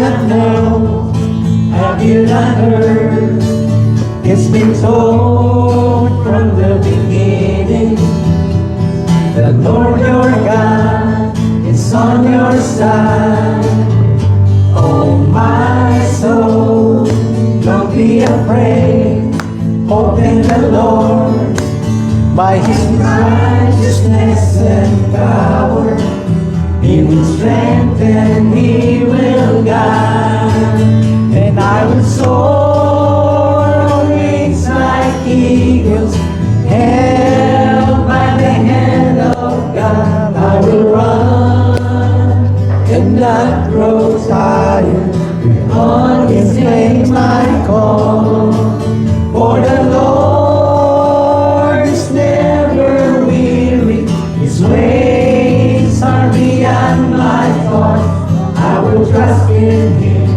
not know? Have you not heard? It's been told from the beginning. The Lord your God is on your side. Oh my soul, don't be afraid. Hope in the Lord. By His righteousness and power, He will strengthen, He will guide. And I will soar on wings like eagles, held by the hand of God. I will run and not grow tired. On His name I call. For the Lord is never weary. His ways are beyond my thought. I will trust in Him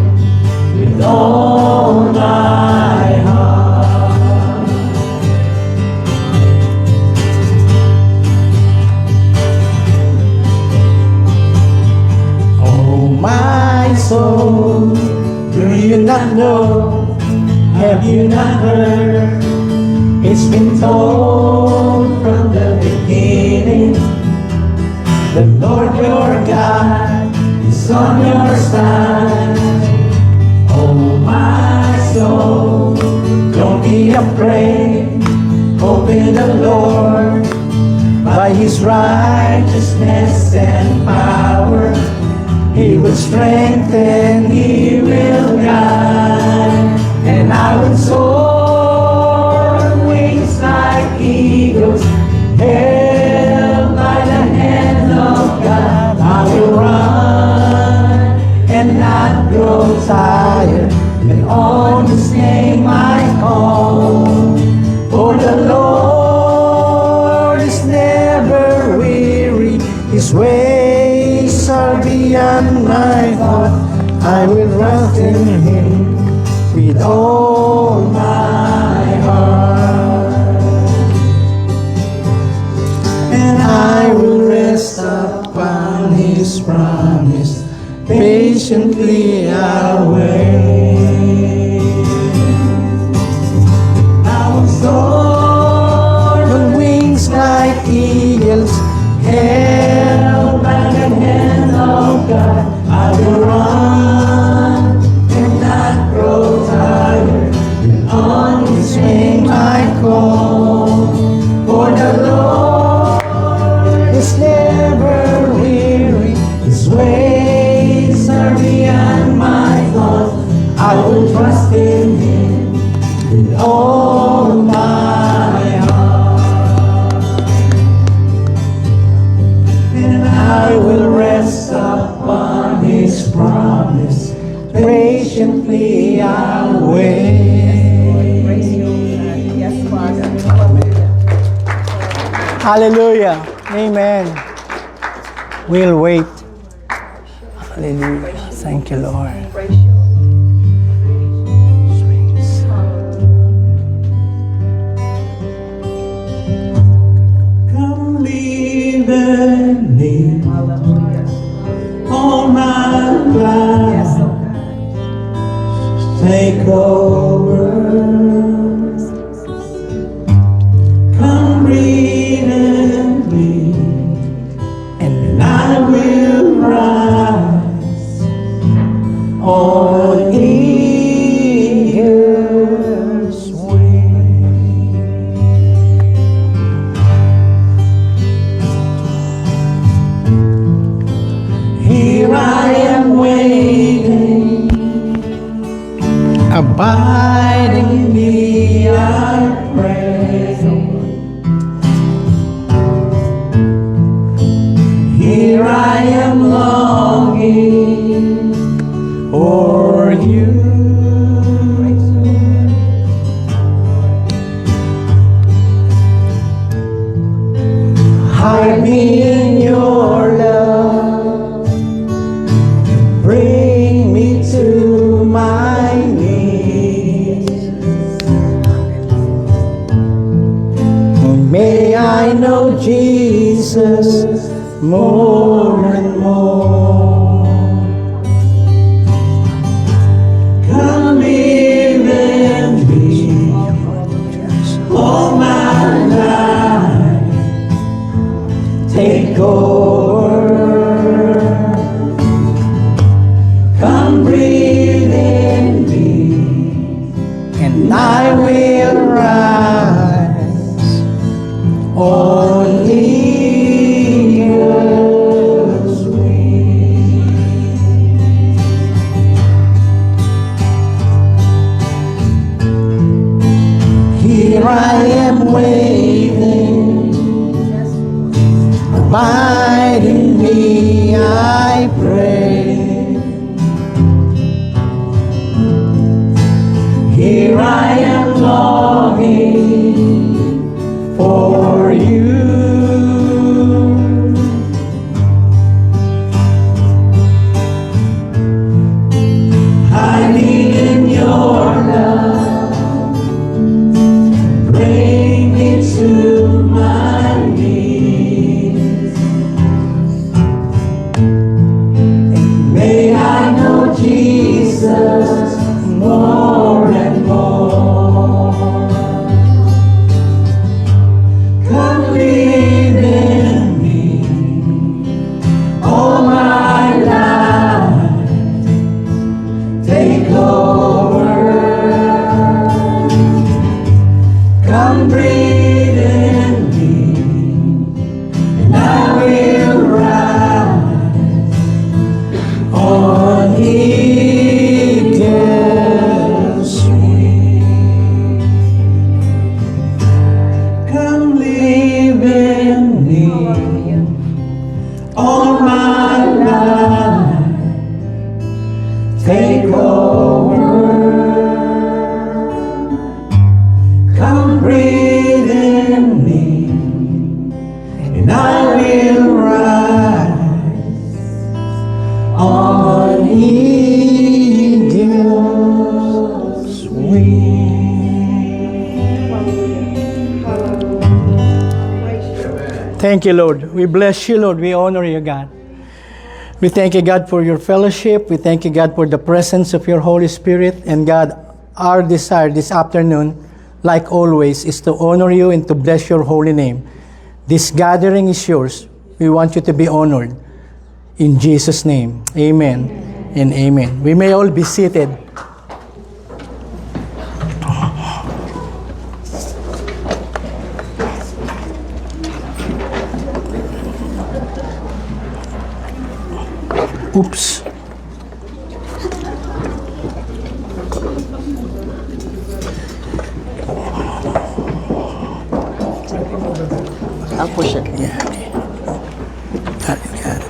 with all my heart. Oh my soul, do you not know? Have you not heard? It's been told from the beginning. The Lord your God is on your side. Oh my soul, don't be afraid. Hope in the Lord. By His righteousness and power, He will strengthen, He will guide. And I will soar on wings like eagles, held by the hand of God. I will run and not grow tired, and on His name I call. For the Lord is never weary. His ways are beyond my thought. I will trust in Him with all my heart, and I will rest upon His promise. Patiently I'll wait. I will soar on wings like eagles, held by the hand of God. I will run and not grow tired, and on His name I call. For the Lord is never weary. His ways are beyond my thoughts. I will trust in Him with all my heart, and I will rest upon His promise. Patiently I'll wait. Yes, Father. Hallelujah. Amen. We'll wait. Hallelujah. Thank you, Lord. Come live in me. All my life. Take over. Come breathe in me, and I will rise on eagle's wing. Here I am waiting. Abide in me, I pray. Here I am longing for you. Hide me in your love. Bring me to my knees. May I know Jesus more and more. life take over. Come breathe in me, and I will rise on eagle's wings. Here I am waiting, abide in me, I pray. Here I am longing for you. Hiding in your love, bring me to my knees. And may I know Jesus more and more. Come live in me all my life, take over. Come breathe in me, and I will rise on eagle's wings. Come live in me all my life, take over. Come breathe in me, and I will rise on eagle's wings. Thank you, Lord. We bless you, Lord. We honor you, God. We thank you, God, for your fellowship. We thank you, God, for the presence of your Holy Spirit. And God, our desire this afternoon, like always, is to honor you and to bless your holy name. This gathering is yours. We want you to be honored. In Jesus' name, amen and amen. We may all be seated. Oops. I'll push it. Yeah. Okay. Got it. Got it.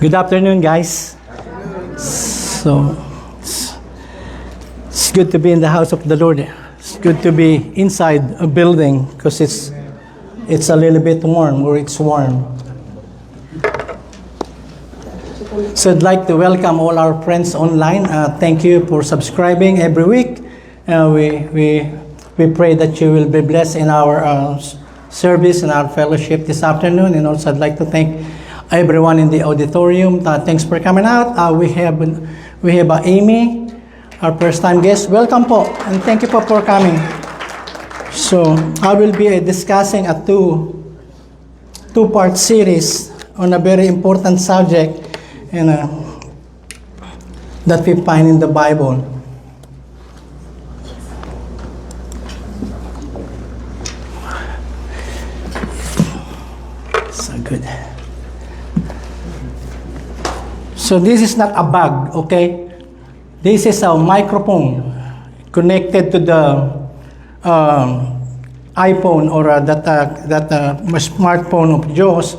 Good afternoon, guys. So, it's good to be in the house of the Lord. It's good to be inside a building because it's a little bit warm, or it's warm. So I'd like to welcome all our friends online. Thank you for subscribing every week. We pray that you will be blessed in our service and our fellowship this afternoon. And also I'd like to thank everyone in the auditorium. Thanks for coming out. We have Amy, our first-time guest. Welcome po, and thank you po for coming. So I will be discussing a two-part series on a very important subject and that we find in the Bible. So good. So this is not a bag, okay? This is a microphone connected to the iPhone or that smartphone of Joe's.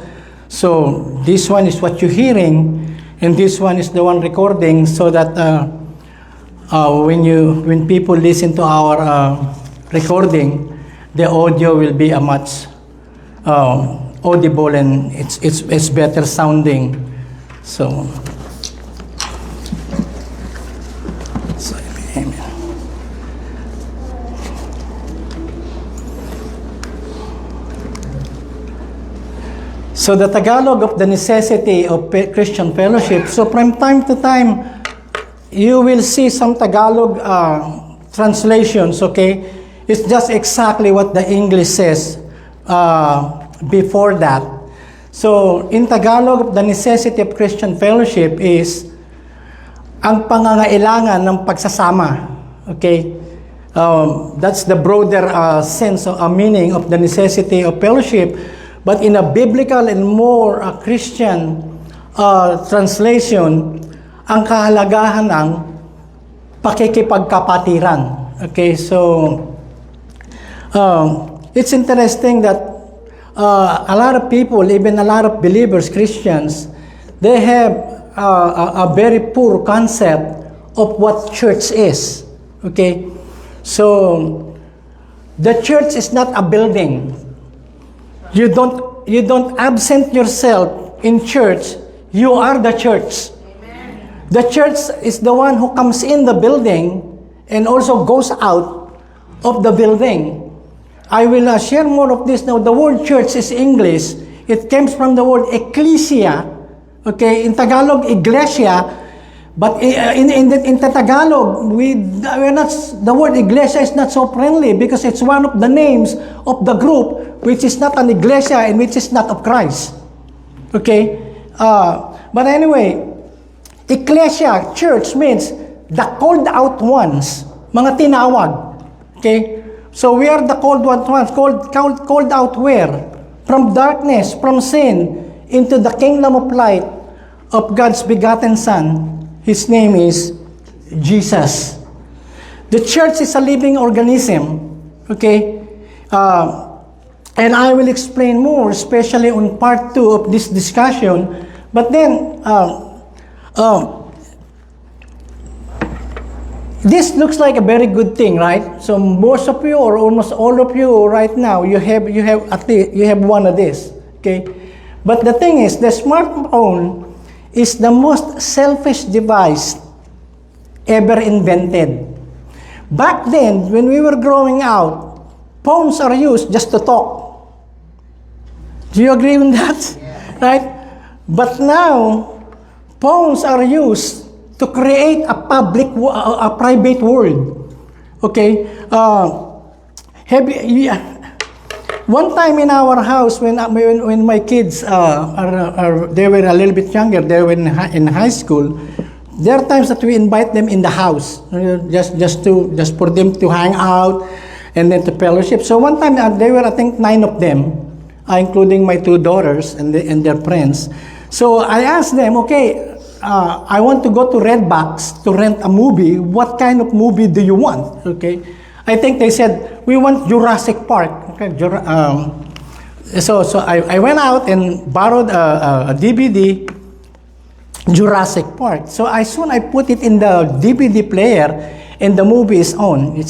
So this one is what you're hearing, and this one is the one recording, so that when people listen to our recording, the audio will be a much audible, and it's better sounding. So amen. So the Tagalog of the necessity of Christian fellowship. So from time to time, you will see some Tagalog translations, okay? It's just exactly what the English says before that. So in Tagalog, the necessity of Christian fellowship is ang pangangailangan ng pagsasama, okay? That's the broader sense of meaning of the necessity of fellowship. But in a biblical and more Christian translation, ang kahalagahan ng pakikipagkapatiran. Okay, so it's interesting that a lot of people, even a lot of believers, Christians, they have a very poor concept of what church is. Okay, so the church is not a building. You don't absent yourself in church. You are the church. Amen. The church is the one who comes in the building and also goes out of the building. I will share more of this now. The word church is English. It comes from the word ecclesia. Okay, in Tagalog, iglesia. But in the Tagalog, we're not, the word iglesia is not so friendly because it's one of the names of the group which is not an iglesia and which is not of Christ. Okay? But anyway, ecclesia, church means the called out ones, mga tinawag. Okay? So we are the called ones, called out where? From darkness, from sin, into the kingdom of light of God's begotten Son. His name is Jesus. The church is a living organism, okay? And I will explain more, especially on part 2 of this discussion. But then, this looks like a very good thing, right? So most of you, or almost all of you right now, you have at least one of this, okay? But the thing is, the smartphone is the most selfish device ever invented. Back then, when we were growing out, phones are used just to talk. Do you agree with that? Yeah. Right? But now, phones are used to create a private world. Okay? One time in our house, when my kids they were a little bit younger, they were in high school. There are times that we invite them in the house, just for them to hang out and then to fellowship. So one time they were, I think, 9 of them, including my 2 daughters and their friends. So I asked them, okay, I want to go to Redbox to rent a movie. What kind of movie do you want? Okay. I think they said, we want Jurassic Park. Okay, so I went out and borrowed a DVD, Jurassic Park. So I put it in the DVD player and the movie is on.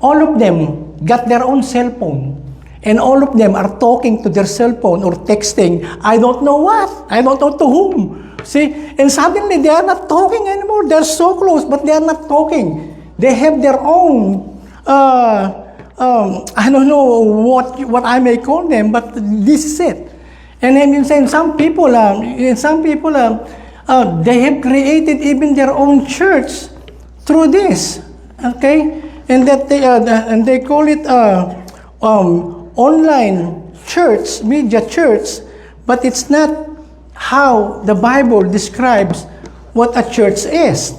All of them got their own cell phone. And all of them are talking to their cell phone or texting, I don't know what, I don't know to whom. See, and suddenly they are not talking anymore. They're so close, but they are not talking. They have their own I don't know what I may call them, but this is it. And then some people, they have created even their own church through this. Okay, and that they call it online church, media church, but it's not how the Bible describes what a church is.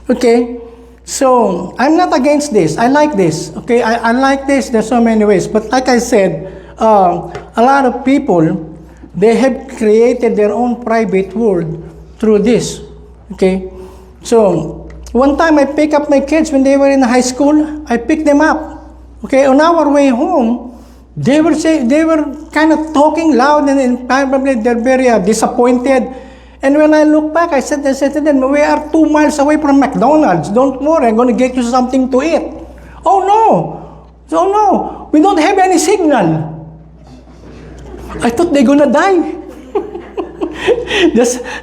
Okay. So, I'm not against this. I like this. Okay, I like this. There's so many ways. But like I said, a lot of people, they have created their own private world through this. Okay? So, one time I picked up my kids when they were in high school. I picked them up. Okay, on our way home, they were kind of talking loud and probably they're very disappointed. And when I look back, I said to them, we are 2 miles away from McDonald's. Don't worry, I'm going to get you something to eat. Oh no, we don't have any signal. I thought they're going to die.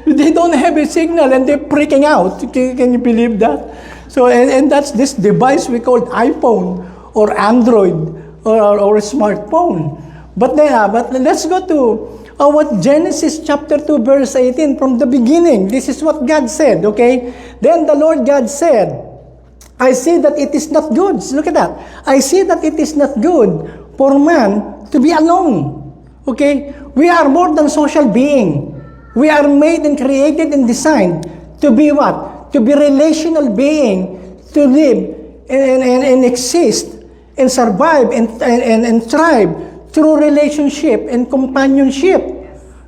They don't have a signal and they're freaking out. Can you believe that? So, and that's this device we call iPhone or Android or a smartphone. But let's go to what Genesis chapter 2 verse 18 from the beginning. This is what God said, okay? Then the Lord God said, I see that it is not good. Look at that. I see that it is not good for man to be alone. Okay? We are more than social being. We are made and created and designed to be what? To be relational being, to live and exist and survive and thrive through relationship and companionship.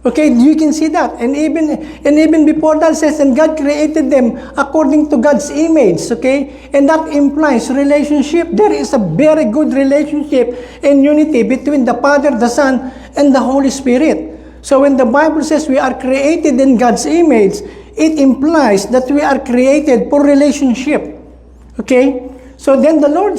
Okay, you can see that. And even before that says, and God created them according to God's image. Okay, and that implies relationship. There is a very good relationship and unity between the Father, the Son, and the Holy Spirit. So when the Bible says we are created in God's image, it implies that we are created for relationship. Okay, so then the Lord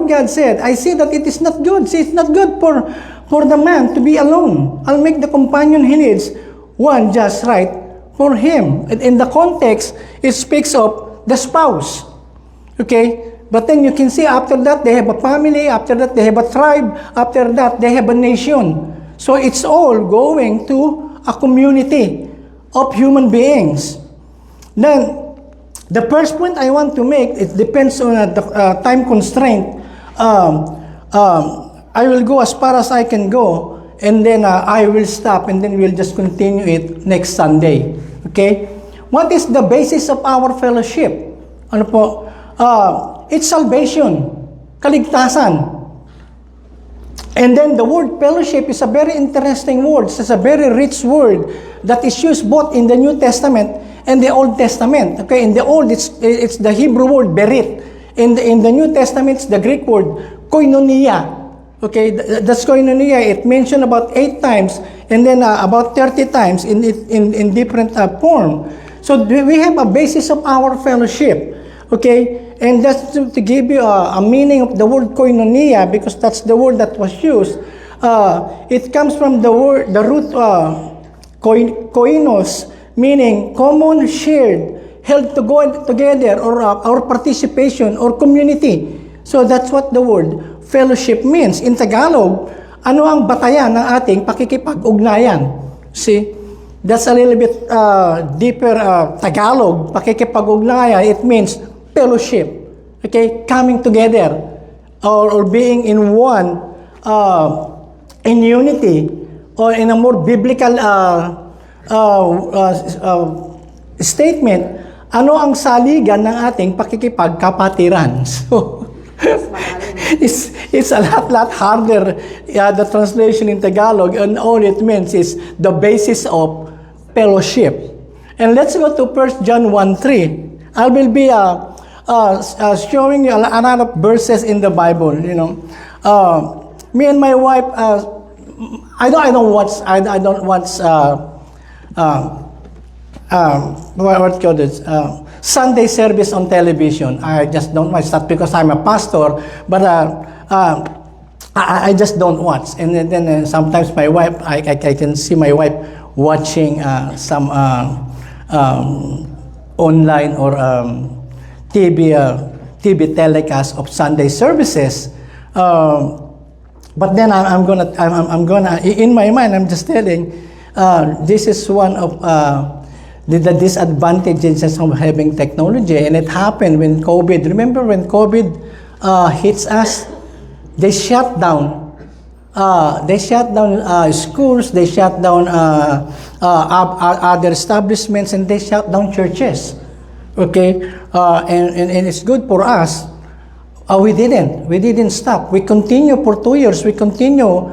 God said, I see that it is not good. See, it's not good for the man to be alone. I'll make the companion he needs one just right for him. And in the context, it speaks of the spouse. Okay? But then you can see after that, they have a family. After that, they have a tribe. After that, they have a nation. So it's all going to a community of human beings. Then, the first point I want to make, it depends on the time constraint. I will go as far as I can go, and then I will stop, and then we'll just continue it next Sunday. Okay? What is the basis of our fellowship? Ano po? It's salvation, kaligtasan. And then the word fellowship is a very interesting word. It's a very rich word that is used both in the New Testament and the Old Testament. Okay, in the Old, it's the Hebrew word berit. In the New Testament, it's the Greek word koinonia. Okay, that's koinonia. It mentioned about 8 times, and then about 30 times in different form. So we have a basis of our fellowship. Okay, and that's to give you a meaning of the word koinonia, because that's the word that was used. It comes from the root koinos, meaning common, shared, held to go together, or participation, or community. So that's what the word fellowship means. In Tagalog, ano ang batayan ng ating pakikipag-ugnayan? See, that's a little bit deeper Tagalog. Pakikipag-ugnayan, it means fellowship. Okay, coming together, or being in one, in unity, or in a more biblical statement, ano ang saligan ng ating pakikipagkapatiran? So, it's a lot harder, the translation in Tagalog, and all it means is the basis of fellowship. And let's go to 1 John 1:3. I will be showing you a lot of verses in the Bible. You know, me and my wife, I don't watch what called it, Sunday service on television. I just don't watch that because I'm a pastor, but I just don't watch. And then sometimes my wife, I can see my wife watching some online or TV telecast of Sunday services. But then I'm gonna in my mind, I'm just telling, this is one of the disadvantages of having technology. And it happened when COVID. Remember when COVID hits us? They shut down schools, they shut down other establishments, and they shut down churches. Okay, and it's good for us. We didn't stop. We continue for 2 years. We continue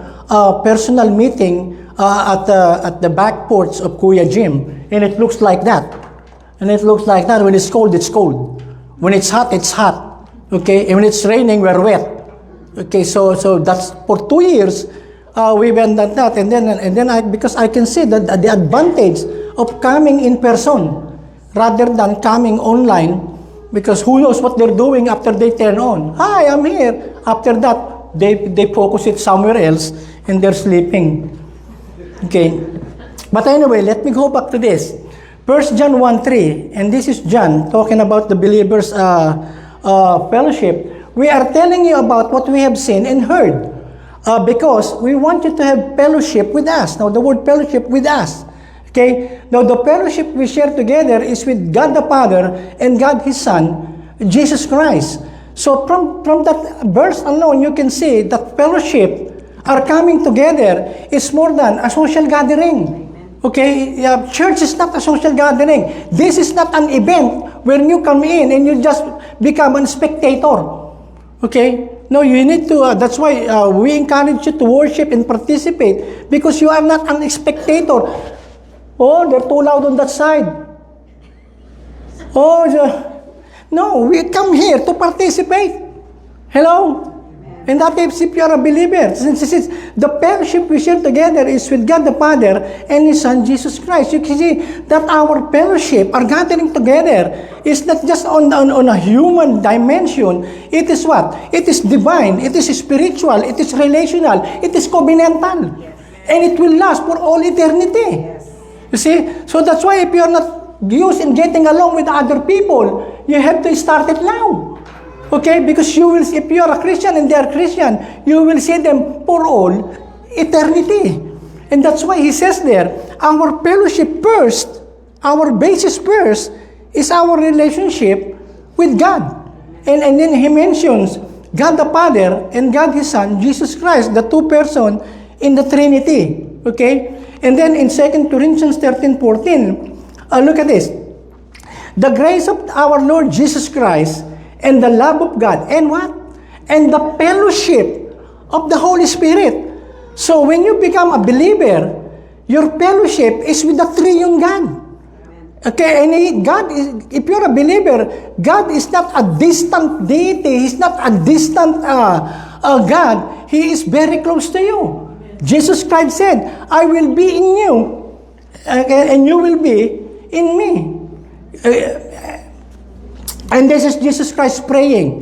personal meeting at the back porch of Kuya Jim, and it looks like that. And it looks like that. When it's cold, it's cold. When it's hot, it's hot. Okay, and when it's raining, we're wet. Okay, so that's for 2 years. We went at that, and then because I can see that the advantage of coming in person rather than coming online, because who knows what they're doing after they turn on. Hi, I'm here. After that, they focus it somewhere else, and they're sleeping. Okay, but anyway, let me go back to this. 1 John 1:3, and this is John talking about the believers' fellowship. We are telling you about what we have seen and heard. because we want you to have fellowship with us. Now, the word fellowship with us. Okay? Now, the fellowship we share together is with God the Father and God His Son, Jesus Christ. So, from that verse alone, you can see that fellowship, our coming together, is more than a social gathering. Okay? Church is not a social gathering. This is not an event where you come in and you just become a spectator. Okay? No, you need to, that's why we encourage you to worship and participate, because you are not an spectator. Oh, they're too loud on that side. Oh, no, we come here to participate. Hello? And that is if you are a believer. Since the fellowship we share together is with God the Father and His Son, Jesus Christ. You can see that our fellowship, our gathering together, is not just on a human dimension. It is what? It is divine. It is spiritual. It is relational. It is covenantal. And it will last for all eternity. You see? So that's why if you are not used in getting along with other people, you have to start it now. Okay? Because you will, if you are a Christian and they are Christian, you will see them for all eternity. And that's why he says there, our fellowship first, our basis first, is our relationship with God. And then he mentions God the Father and God His Son, Jesus Christ, the two persons in the Trinity. Okay? And then in 2 Corinthians 13:14, look at this. The grace of our Lord Jesus Christ and the love of God, and what? And the fellowship of the Holy Spirit. So when you become a believer, your fellowship is with the triune God. Okay, and God is, if you're a believer, God is not a distant deity. He's not a distant God. He is very close to you. Jesus Christ said, I will be in you, and you will be in me. And this is Jesus Christ praying.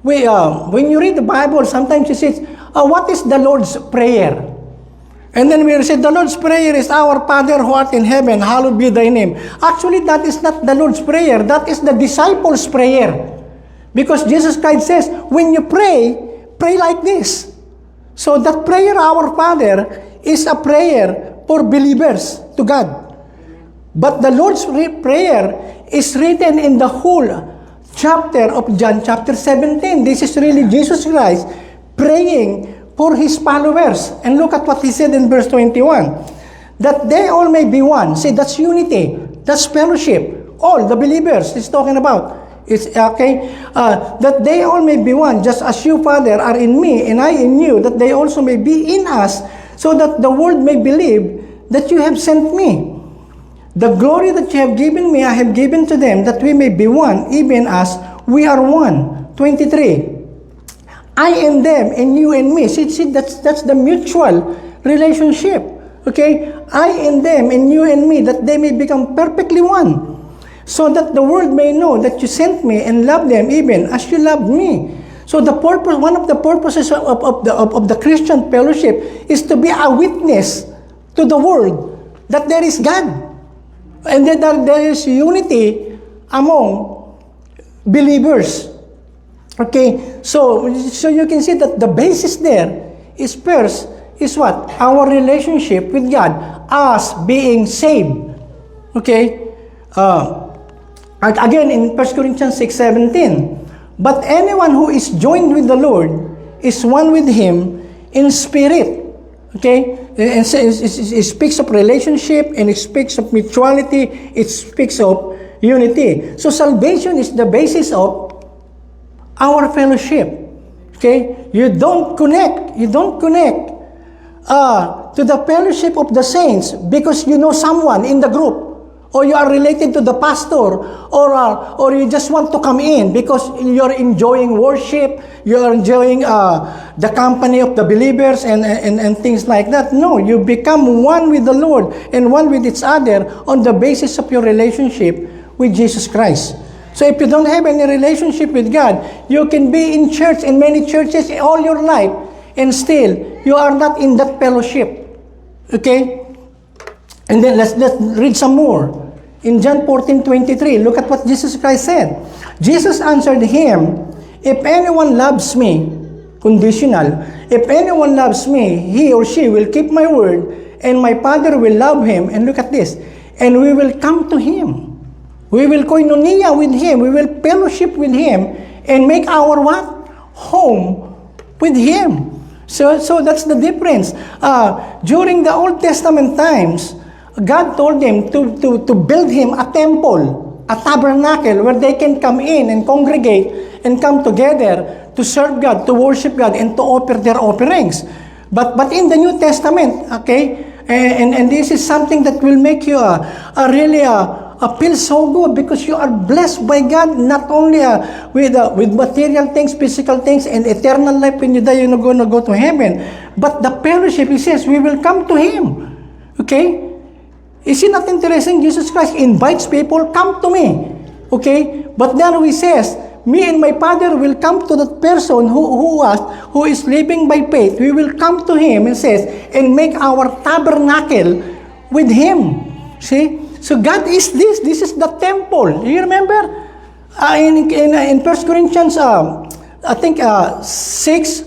When you read the Bible, sometimes he says, what is the Lord's Prayer? And then we say, the Lord's Prayer is, Our Father who art in heaven, hallowed be thy name. Actually, that is not the Lord's Prayer. That is the disciples' prayer. Because Jesus Christ says, when you pray, pray like this. So that prayer, Our Father, is a prayer for believers to God. But the Lord's Prayer is written in the whole chapter of John, chapter 17. This is really Jesus Christ praying for His followers. And look at what He said in verse 21. That they all may be one. See, that's unity. That's fellowship. All the believers He's talking about. It's okay. That they all may be one, just as you, Father, are in me, and I in you, that they also may be in us, so that the world may believe that you have sent me. The glory that you have given me, I have given to them, that we may be one, even as we are one. 23. I and them, and you and me. See, that's the mutual relationship. Okay? I and them, and you and me, that they may become perfectly one. So that the world may know that you sent me and loved them even as you loved me. So the purpose, one of the purposes of the Christian fellowship is to be a witness to the world that there is God. And that there is unity among believers. Okay, so you can see that the basis there is first is what? Our relationship with God, us being saved. Okay, again in 1 Corinthians 6:17, but anyone who is joined with the Lord is one with Him in spirit. Okay, and it speaks of relationship, and it speaks of mutuality, it speaks of unity. So salvation is the basis of our fellowship. Okay, you don't connect to the fellowship of the saints because you know someone in the group, or you are related to the pastor, or you just want to come in because you're enjoying worship, you're enjoying the company of the believers and things like that. No, you become one with the Lord and one with each other on the basis of your relationship with Jesus Christ. So if you don't have any relationship with God, you can be in church, in many churches all your life, and still you are not in that fellowship. Okay? And then let's read some more. In John 14:23, look at what Jesus Christ said. Jesus answered him, if anyone loves me, conditional, If anyone loves me, he or she will keep my word, and my Father will love him. And look at this. And we will come to him. We will koinonia with him. We will fellowship with him and make our what? Home with him. So that's the difference. During the Old Testament times, God told them to build him a temple, a tabernacle where they can come in and congregate and come together to serve God, to worship God, and to offer their offerings. But in the New Testament, okay, and this is something that will make you really feel so good, because you are blessed by God, not only with material things, physical things, and eternal life. When you die, you're going to go to heaven. But the fellowship, he says, we will come to him. Okay? Is it not interesting? Jesus Christ invites people, come to me. Okay? But then he says, me and my Father will come to that person who is living by faith. We will come to him, and says, and make our tabernacle with him. See? So God is this. This is the temple. You remember? In 1 Corinthians, I think 6,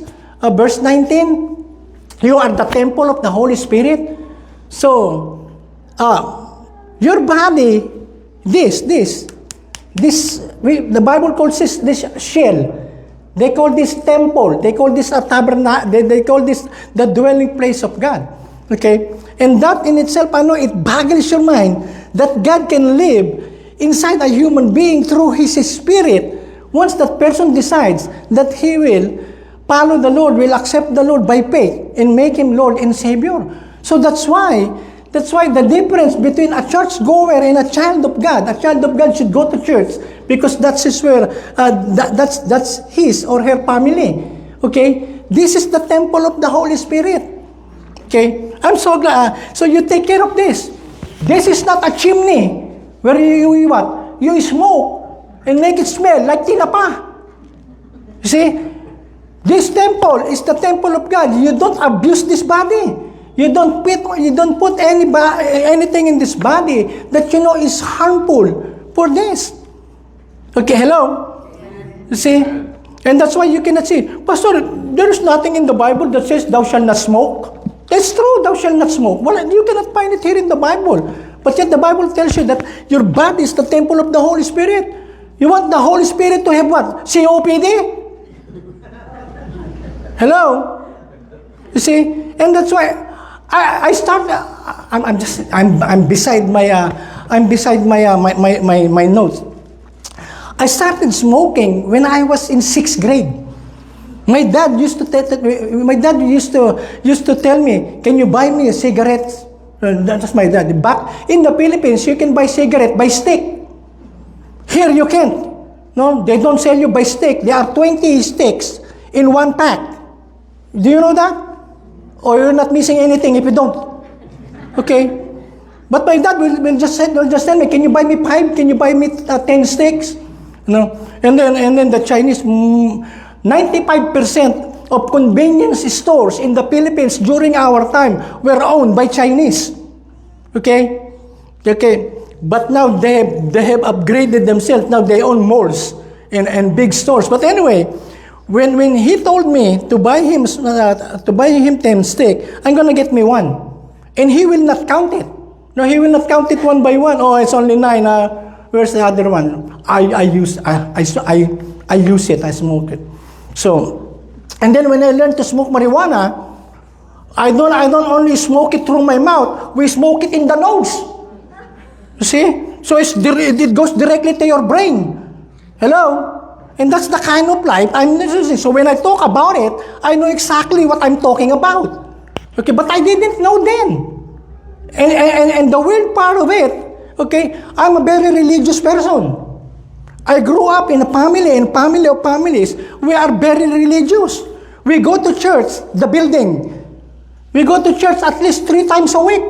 verse 19, you are the temple of the Holy Spirit. So, your body, the Bible calls this shell. They call this temple. They call this a tabernacle. They call this the dwelling place of God. Okay? And that in itself, it boggles your mind that God can live inside a human being through His Spirit. Once that person decides that he will follow the Lord, will accept the Lord by faith, and make Him Lord and Savior. So that's why the difference between a church goer and a child of God should go to church, because that's where that's his or her family. Okay, this is the temple of the Holy Spirit. Okay, I'm so glad. So you take care of this. This is not a chimney where you what? You smoke and make it smell like tinapa. You see, this temple is the temple of God. You don't abuse this body. You don't put anything in this body that you know is harmful for this. Okay, hello? You see? And that's why you cannot see, Pastor, there is nothing in the Bible that says thou shalt not smoke. That's true, thou shalt not smoke. Well, you cannot find it here in the Bible. But yet the Bible tells you that your body is the temple of the Holy Spirit. You want the Holy Spirit to have what? COPD? Hello? You see? And that's why I start. I'm beside my notes. I started smoking when I was in 6th grade. My dad used to tell me, "Can you buy me a cigarette?" That's my dad. Back in the Philippines, you can buy cigarette by stick. Here you can't. No, they don't sell you by stick. There are 20 sticks in one pack. Do you know that? Or you're not missing anything if you don't. Okay. But my dad will just tell me, "Can you buy me 5? Can you buy me 10 sticks?" No. And then the Chinese, 95% of convenience stores in the Philippines during our time were owned by Chinese. Okay? Okay. But now they have upgraded themselves. Now they own malls and big stores. But anyway, when he told me to buy him 10 stick, I'm gonna get me one. And he will not count it. No, he will not count it one by one. Oh, it's only 9. Where's the other one? I use it. I smoke it. So, and then when I learned to smoke marijuana, I don't only smoke it through my mouth. We smoke it in the nose. You see? So it goes directly to your brain. Hello? And that's the kind of life I'm using. So when I talk about it, I know exactly what I'm talking about. Okay, but I didn't know then. And the weird part of it, okay, I'm a very religious person. I grew up in a family of families. We are very religious. We go to church, the building. We go to church at least 3 times a week.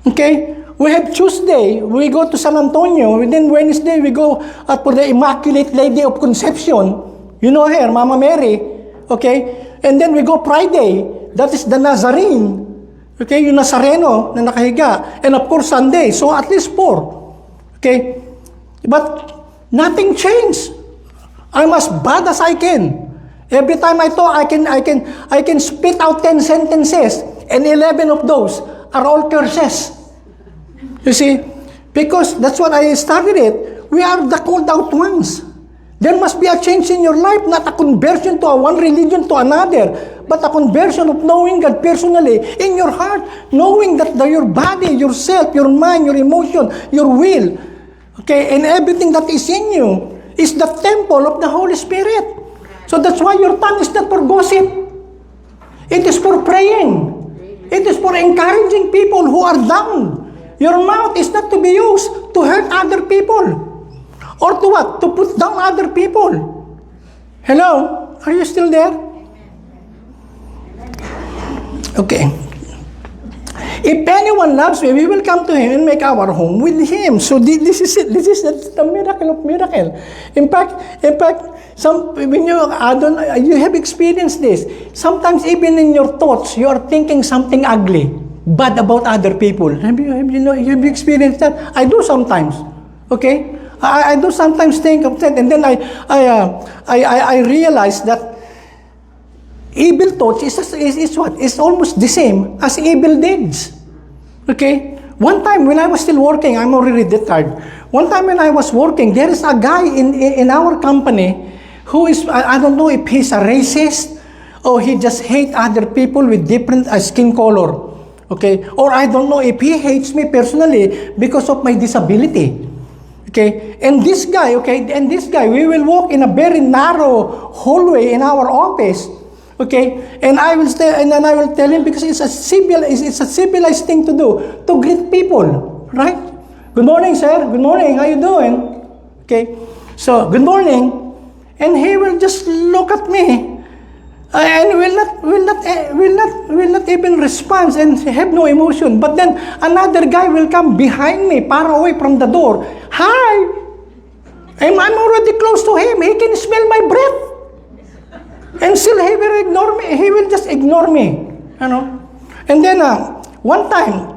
Okay? We have Tuesday, we go to San Antonio. And then Wednesday, we go for the Immaculate Lady of Conception. You know her, Mama Mary. Okay? And then we go Friday. That is the Nazarene. Okay? Yung Nazareno na nakahiga. And of course, Sunday. So at least 4. Okay? But nothing changed. I'm as bad as I can. Every time I talk, I can spit out 10 sentences, and 11 of those are all curses. You see, because that's what I started it. We are the called out ones. There must be a change in your life, not a conversion to one religion to another, but a conversion of knowing God personally in your heart, knowing that your body, yourself, your mind, your emotion, your will, okay, and everything that is in you is the temple of the Holy Spirit. So that's why your tongue is not for gossip. It is for praying. It is for encouraging people who are down. Your mouth is not to be used to hurt other people. Or to what? To put down other people. Hello? Are you still there? Okay. If anyone loves me, we will come to him and make our home with him. So this is it. This is the miracle of miracle. In fact, when you have experienced this. Sometimes even in your thoughts, you are thinking something ugly, bad about other people. Have you experienced that? I do sometimes. Okay, I do sometimes think of that, and then I realize that evil thoughts is what? It's almost the same as evil deeds. Okay? One time when I was still working, I'm already retired. One time when I was working, there is a guy in our company who is, I don't know if he's a racist or he just hate other people with different skin color. Okay? Or I don't know if he hates me personally because of my disability. Okay? And this guy, we will walk in a very narrow hallway in our office. Okay, and I will tell him, because it's a civilized thing to do, to greet people, right? Good morning, sir. Good morning. How you doing? Okay, so good morning, and he will just look at me, and will not even respond and have no emotion. But then another guy will come behind me, far away from the door. Hi, I'm already close to him. He can smell my breath. And still he will ignore me. He will just ignore me, you know. And then one time,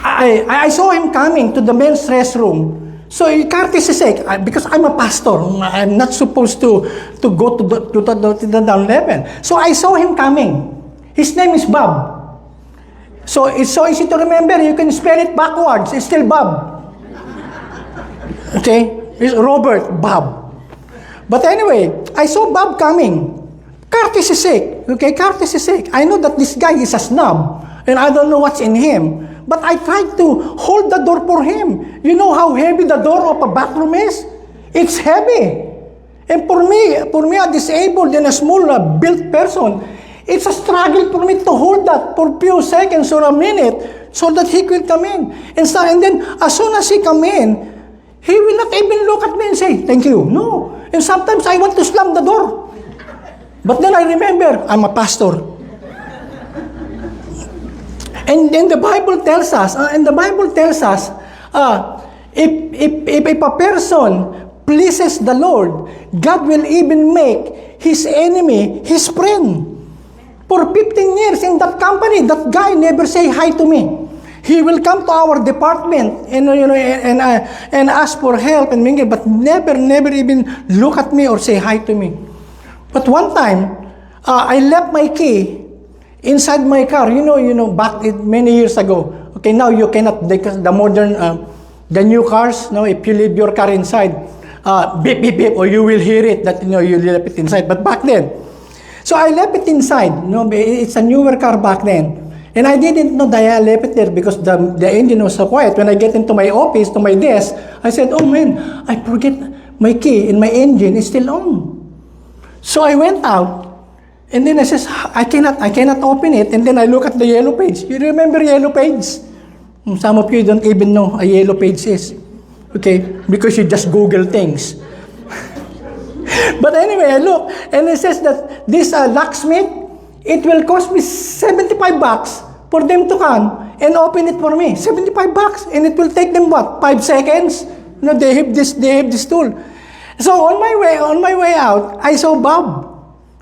I saw him coming to the men's restroom. So courtesy sake, because I'm a pastor, I'm not supposed to go to the down level. So I saw him coming. His name is Bob. So it's so easy to remember. You can spell it backwards. It's still Bob. Okay, it's Robert Bob. But anyway, I saw Bob coming. Courtesy sake. Okay, courtesy sake. I know that this guy is a snob, and I don't know what's in him. But I tried to hold the door for him. You know how heavy the door of a bathroom is? It's heavy. And for me, a disabled and a small built person, it's a struggle for me to hold that for a few seconds or a minute so that he could come in. And then, as soon as he come in, he will not even look at me and say, thank you. No. And sometimes I want to slam the door. But then I remember, I'm a pastor. And then the Bible tells us, if a person pleases the Lord, God will even make his enemy his friend. For 15 years in that company, that guy never say hi to me. He will come to our department and ask for help and mingle, but never even look at me or say hi to me. But one time, I left my key inside my car. Back many years ago. Okay, now you cannot, because the modern, the new cars, if you leave your car inside, beep, beep, beep, or you will hear it that, you left it inside. But back then, so I left it inside. It's a newer car back then. And I didn't know that I left it there because the engine was so quiet. When I get into my office, to my desk, I said, oh man, I forget my key and my engine is still on. So I went out, and then I says, I cannot open it. And then I look at the yellow page. You remember yellow page? Some of you don't even know a yellow page is. Okay? Because you just Google things. But anyway, I look, and it says that this locksmith, it will cost me $75 for them to come and open it for me. $75, and it will take them what? 5 seconds? They have this tool. So on my way out, I saw Bob.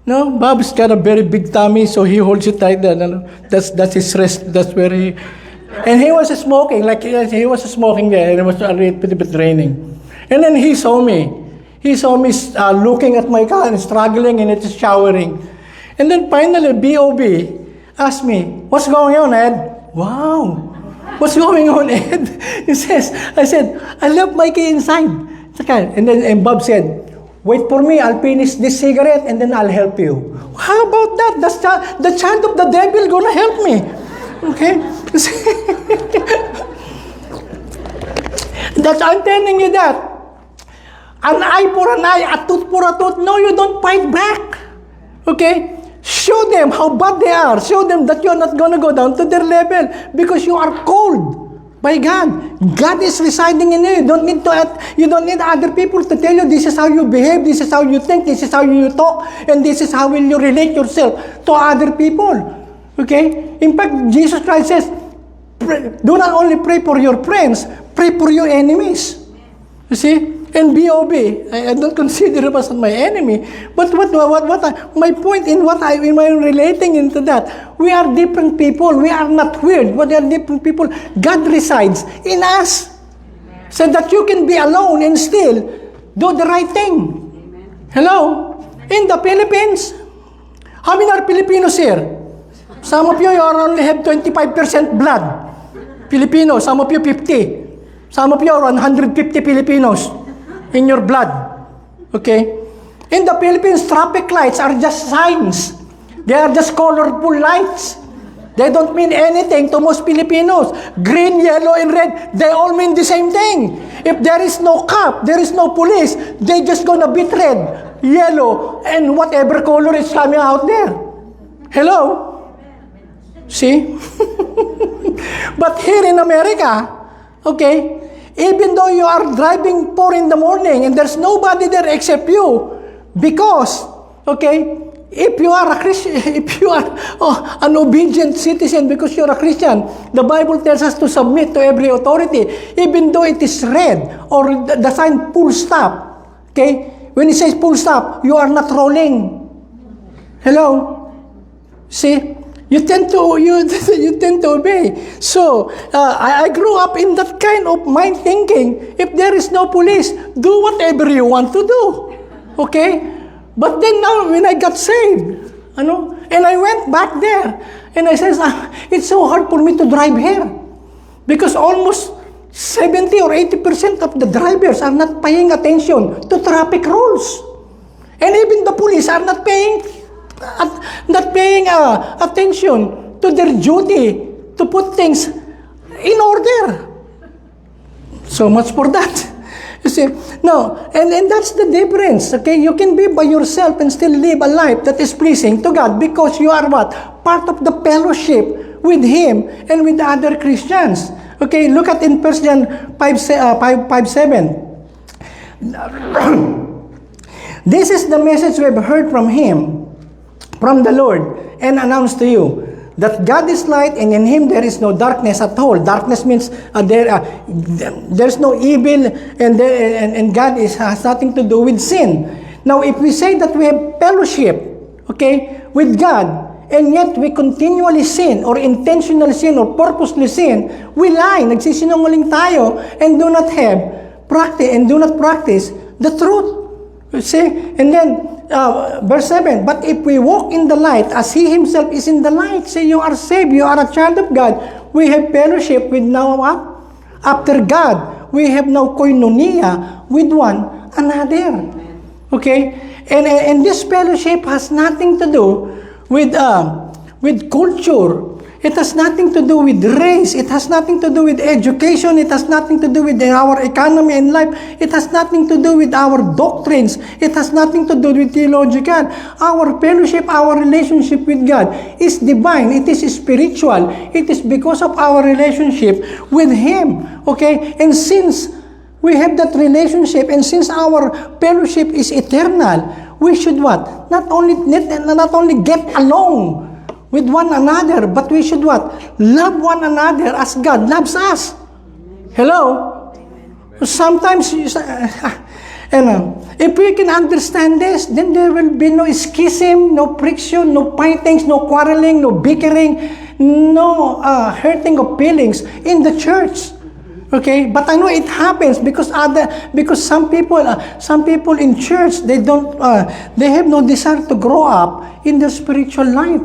Bob's got a very big tummy, so he holds it like that. That's his rest. That's where he. And he was smoking, like he was smoking there, and it was already a bit raining. And then he saw me. He saw me looking at my car and struggling and it's showering. And then finally, B.O.B. asked me, what's going on, Ed? Wow. What's going on, Ed? I said, I left my key inside. And then Bob said, wait for me, I'll finish this cigarette and then I'll help you. How about that? The child of the devil gonna help me. Okay? I'm telling you that. An eye for an eye, a tooth for a tooth. No, you don't fight back. Okay? Show them how bad they are. Show them that you're not gonna go down to their level because you are called by God. God is residing in you. You don't need other people to tell you this is how you behave, this is how you think, this is how you talk, and this is how will you relate yourself to other people. Okay? In fact, Jesus Christ says, do not only pray for your friends, pray for your enemies. You see? And B.O.B., I don't consider him as my enemy. But my point in what I'm relating into that, we are different people. We are not weird, but we are different people. God resides in us. So that you can be alone and still do the right thing. Hello? In the Philippines, how many are Filipinos here? Some of you only have 25% blood. Filipino, some of you 50. Some of you are 150 Filipinos in your blood. Okay? In the Philippines, traffic lights are just signs. They are just colorful lights. They don't mean anything to most Filipinos. Green, yellow, and red, they all mean the same thing. If there is no cop, there is no police, they just gonna beat red, yellow, and whatever color is coming out there. Hello? See? But here in America, okay, even though you are driving 4 in the morning and there's nobody there except you, because, okay, if you are a Christian, if you are an obedient citizen because you're a Christian, the Bible tells us to submit to every authority, even though it is red or the sign full stop. Okay? When it says full stop, you are not rolling. Hello? See? You tend to obey. So, I grew up in that kind of mind thinking. If there is no police, do whatever you want to do. Okay? But then now, when I got saved, and I went back there, and I says, it's so hard for me to drive here. Because almost 70 or 80% of the drivers are not paying attention to traffic rules. And even the police are not paying attention to their duty to put things in order. So much for that. You see, no, and that's the difference. Okay, you can be by yourself and still live a life that is pleasing to God because you are what? Part of the fellowship with Him and with other Christians. Okay, look at in 1 John 5:7. This is the message we have heard from Him, from the Lord, and announced to you, that God is light and in Him there is no darkness at all. Darkness means there's no evil and God has nothing to do with sin. Now, if we say that we have fellowship, okay, with God, and yet we continually sin or intentional sin or purposely sin, we lie, nagsisinungaling tayo, and do not practice the truth. You see? And then, verse 7, but if we walk in the light as He Himself is in the light, say you are saved, you are a child of God, we have fellowship with now what? After God, we have now koinonia with one another. Okay? And this fellowship has nothing to do with culture. It has nothing to do with race. It has nothing to do with education. It has nothing to do with our economy and life. It has nothing to do with our doctrines. It has nothing to do with theological. Our fellowship, our relationship with God is divine. It is spiritual. It is because of our relationship with Him. Okay? And since we have that relationship and since our fellowship is eternal, we should what? Not only get along with one another, but we should what? Love one another as God loves us. Hello? Sometimes, if we can understand this, then there will be no schism, no friction, no fightings, no quarreling, no bickering, no hurting of feelings in the church. Okay, but I know it happens because some people in church they have no desire to grow up in their spiritual life.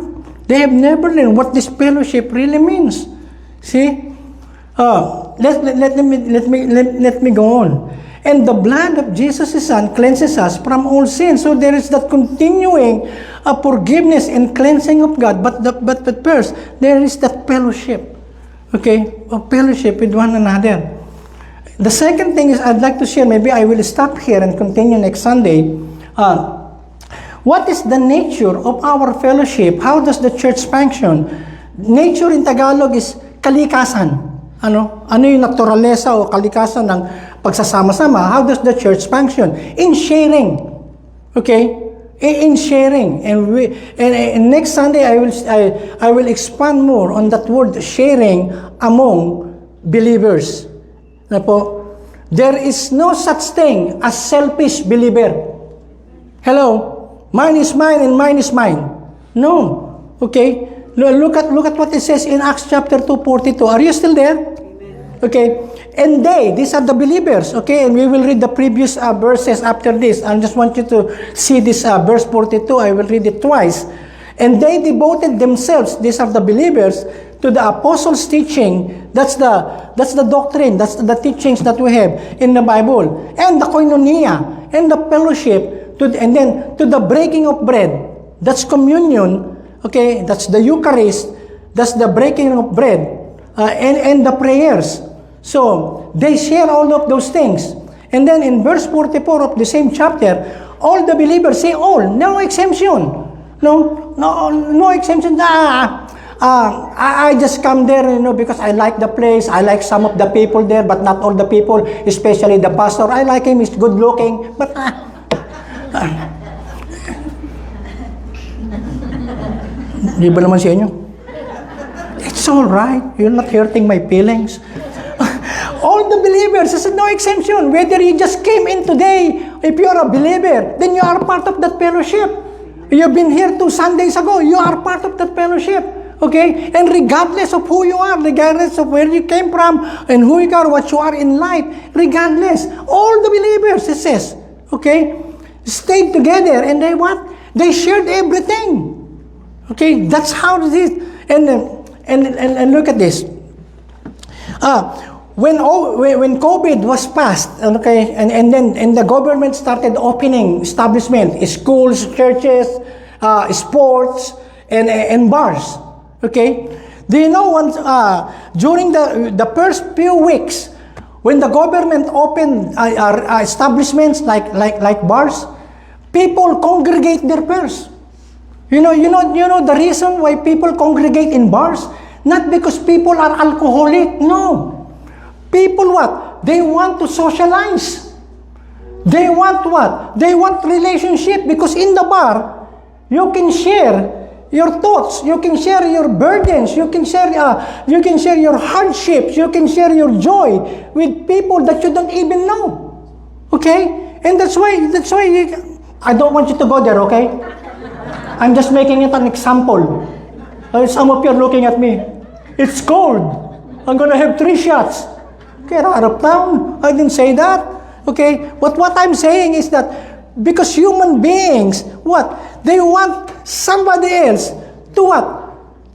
They have never learned what this fellowship really means. See, let me go on. And the blood of Jesus' Son cleanses us from all sin. So there is that continuing forgiveness and cleansing of God. But first, there is that fellowship. Okay, a fellowship with one another. The second thing is I'd like to share, maybe I will stop here and continue next Sunday. What is the nature of our fellowship? How does the church function? Nature in Tagalog is kalikasan. Ano yung naturalesa o kalikasan ng pagsasama-sama? How does the church function? In sharing. Okay? In sharing. And next Sunday I will expand more on that word sharing among believers. Na po, there is no such thing as selfish believer. Hello? Mine is mine and mine is mine. No. Okay? Look at what it says in Acts chapter 2:42. Are you still there? Okay. And these are the believers. Okay, and we will read the previous verses after this. I just want you to see this verse 42. I will read it twice. And they devoted themselves, these are the believers, to the apostles' teaching. That's the doctrine, that's the teachings that we have in the Bible. And the koinonia, and the fellowship, and then to the breaking of bread. That's communion. Okay, that's the Eucharist. That's the breaking of bread. And the prayers. So, they share all of those things. And then in verse 44 of the same chapter, all the believers say all, no exemption. No exemption. I just come there, because I like the place. I like some of the people there, but not all the people, especially the pastor. I like him, he's good looking, but di ba naman sa inyo? It's all right. You're not hurting my feelings. All the believers, there's no exemption. Whether you just came in today, if you're a believer, then you are part of that fellowship. You've been here 2 Sundays ago, you are part of that fellowship. Okay? And regardless of who you are, regardless of where you came from, and who you are, what you are in life, regardless, all the believers, it says, okay, stayed together, and they shared everything. Okay? That's how it is. And look at this. When COVID was passed, okay, and then the government started opening establishment, schools, churches, sports, and bars. Okay, do you know during the first few weeks when the government opened establishments like bars, people congregate there first. You know the reason why people congregate in bars? Not because people are alcoholic, no. People what? They want to socialize. They want what? They want relationship, because in the bar, you can share your thoughts, you can share your burdens, you can share your hardships, you can share your joy with people that you don't even know. Okay? And that's why I don't want you to go there, okay? I'm just making it an example. Some of you are looking at me. It's cold. I'm gonna have 3 shots. Get out of town. I didn't say that. Okay? But what I'm saying is that because human beings, what? They want somebody else to what?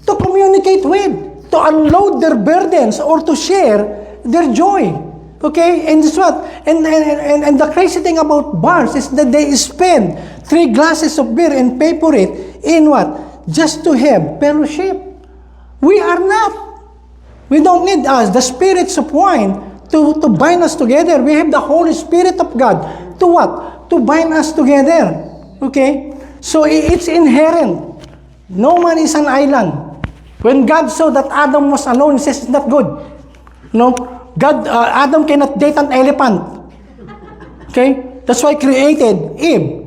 To communicate with, to unload their burdens, or to share their joy. Okay? And this what? And the crazy thing about bars is that they spend 3 glasses of beer and pay for it in what? Just to have fellowship. We are not. We don't need the spirits of wine to bind us together. We have the Holy Spirit of God to what? To bind us together. Okay? So it's inherent. No man is an island. When God saw that Adam was alone, He says it's not good. No? Adam cannot date an elephant. Okay? That's why He created Eve.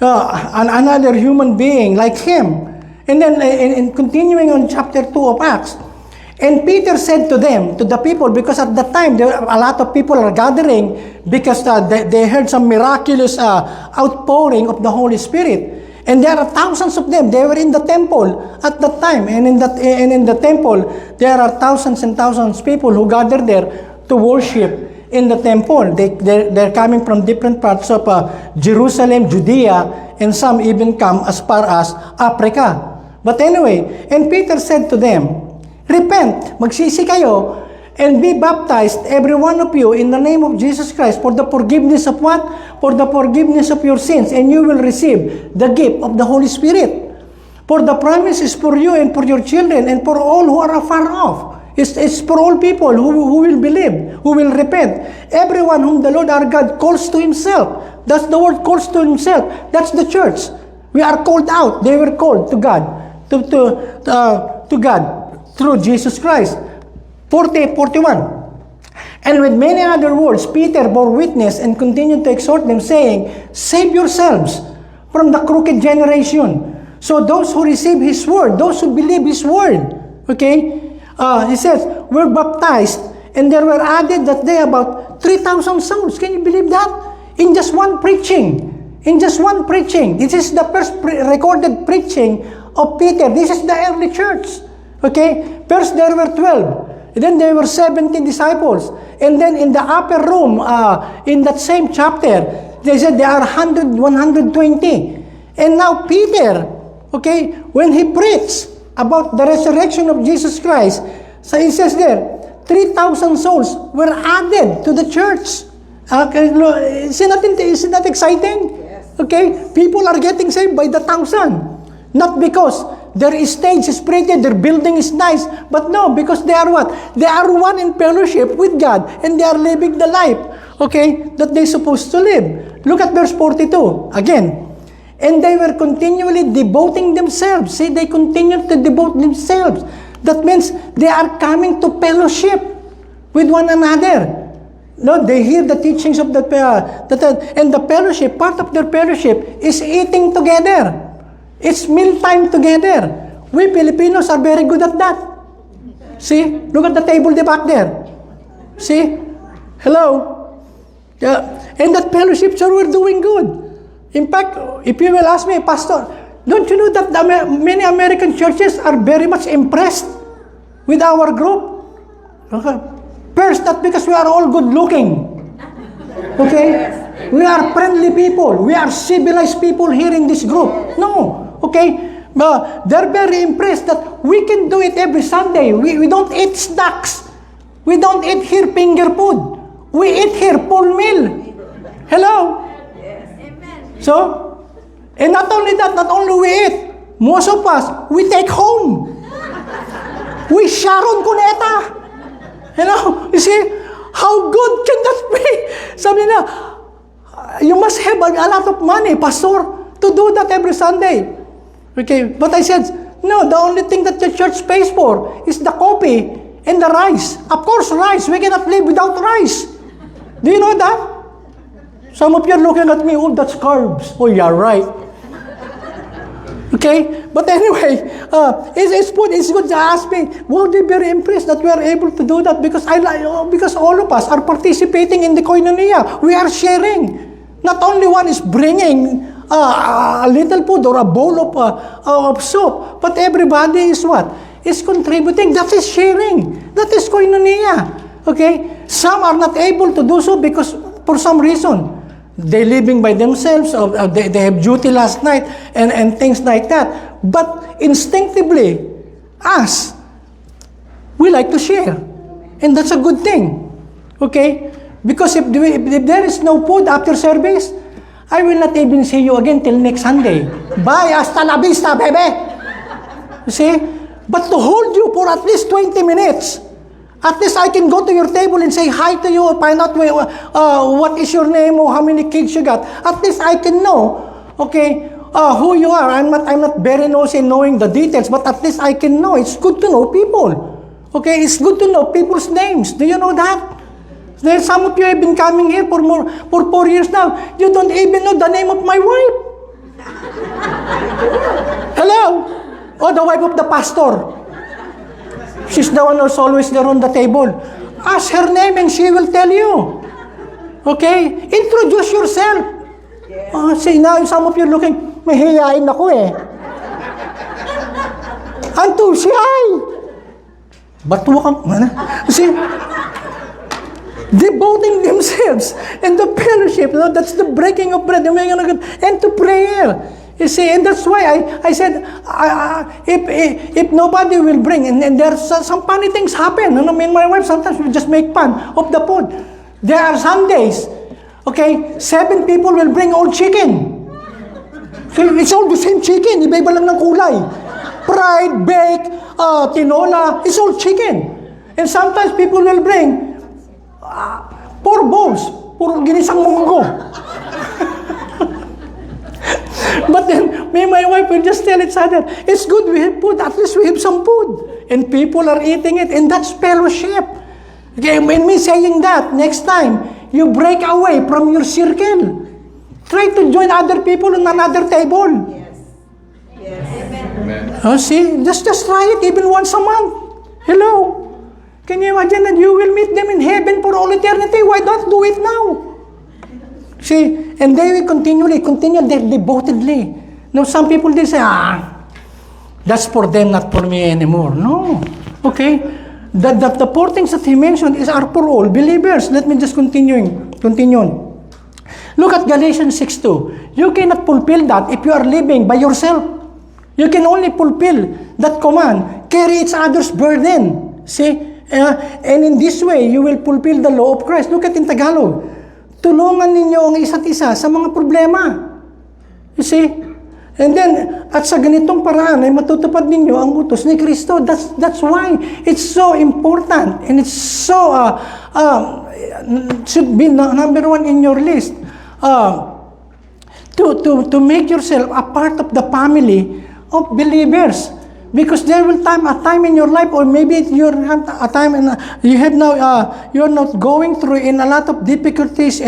Another human being like him. And then, in continuing on chapter 2 of Acts, and Peter said to them, to the people, because at that time, a lot of people are gathering because they heard some miraculous outpouring of the Holy Spirit. And there are thousands of them. They were in the temple at that time. And in the temple, there are thousands and thousands of people who gathered there to worship in the temple. They're coming from different parts of Jerusalem, Judea, and some even come as far as Africa. But anyway, and Peter said to them, repent, magsisi kayo, and be baptized, every one of you, in the name of Jesus Christ, for the forgiveness of what? For the forgiveness of your sins, and you will receive the gift of the Holy Spirit. For the promise is for you and for your children and for all who are afar off. It's for all people who will believe, who will repent. Everyone whom the Lord our God calls to Himself. That's the word, calls to Himself. That's the church. We are called out. They were called to God, to God through Jesus Christ. 41. And with many other words, Peter bore witness and continued to exhort them, saying, save yourselves from the crooked generation. So those who receive His word, those who believe His word, okay, he says, were baptized, and there were added that day about 3,000 souls. Can you believe that? In just one preaching. In just one preaching. This is the first recorded preaching of Peter. This is the early church. Okay? First there were 12. And then there were 70 disciples. And then in the upper room, in that same chapter, they said there are 120. And now Peter, okay, when he preached about the resurrection of Jesus Christ, so he says there, 3,000 souls were added to the church. Isn't that exciting? Yes. Okay, people are getting saved by the thousand. Not because their stage is pretty, their building is nice, but no, because they are what? They are one in fellowship with God, and they are living the life, okay, that they're supposed to live. Look at verse 42, again. And they were continually devoting themselves. See, they continued to devote themselves. That means they are coming to fellowship with one another. No, they hear the teachings of and the fellowship, part of their fellowship is eating together. It's mealtime together. We Filipinos are very good at that. See, look at the table back there. See, hello. And that fellowship, sir, we're doing good. In fact, if you will ask me, Pastor, don't you know that many American churches are very much impressed with our group? Okay. First, not because we are all good looking. Okay? We are friendly people. We are civilized people here in this group. No. Okay? They're very impressed that we can do it every Sunday. We don't eat snacks. We don't eat here finger food. We eat here full meal. Hello? So, and not only that, not only we eat, most of us, we take home. We Sharon Cuneta. You know, you see, how good can that be? Sabi na, you must have a lot of money, Pastor, to do that every Sunday. Okay, but I said, no, the only thing that the church pays for is the coffee and the rice. Of course, rice. We cannot live without rice. Do you know that? Some of you are looking at me, oh, that's carbs. Oh, yeah, right. Okay? But anyway, it's good to ask me, well, they're very impressed that we are able to do that because because all of us are participating in the koinonia. We are sharing. Not only one is bringing a little food or a bowl of soup, but everybody is what? Is contributing. That is sharing. That is koinonia. Okay? Some are not able to do so because for some reason. They're living by themselves, or they have duty last night, and things like that. But instinctively, us, we like to share. And that's a good thing. Okay? Because if there is no food after service, I will not even see you again till next Sunday. Bye, hasta la vista, baby! You see? But to hold you for at least 20 minutes, at least I can go to your table and say hi to you, find out what is your name or how many kids you got. At least I can know, okay, who you are. I'm not very nosy in knowing the details, but at least I can know. It's good to know people. Okay, it's good to know people's names. Do you know that? There, some of you have been coming here for 4 years now. You don't even know the name of my wife. Hello? Oh, the wife of the pastor. She's the one who's always there on the table. Ask her name and she will tell you. Okay? Introduce yourself. See, now some of you looking, mahihain ako eh. Anto, si hi. Ba't mo ka? See? devoting themselves in the fellowship. You know, that's the breaking of bread, and to prayer. You see, and that's why I said, if nobody will bring, and there's some funny things happen. You know, me and my wife sometimes we just make fun of the food. There are Sundays, okay, 7 people will bring all chicken. So it's all the same chicken, iba-iba lang ng kulay. Fried, baked, tinola, it's all chicken. And sometimes people will bring 4 bowls, puro ginisang munggo. But then, me and my wife will just tell each other, it's good we have food, at least we have some food. And people are eating it, and that's fellowship. Okay, when me saying that, next time, you break away from your circle. Try to join other people on another table. Yes. Yes. Amen. Oh, see, just try it even once a month. Hello. Can you imagine that you will meet them in heaven for all eternity? Why not do it now? See, and they will continue there devotedly. Now, some people, they say, that's for them, not for me anymore. No. Okay? The 4 things that he mentioned are for all believers. Let me just continue. Look at Galatians 6:2. You cannot fulfill that if you are living by yourself. You can only fulfill that command, carry each other's burden. See? And in this way, you will fulfill the law of Christ. Look at in Tagalog. Tulungan ninyo ang isa't isa sa mga problema. You see? And then, at sa ganitong paraan ay matutupad ninyo ang utos ni Kristo. That's why it's so important and it's so should be number 1 in your list. To make yourself a part of the family of believers. Because there will a time in your life, or maybe you're a time in you're not going through in a lot of difficulties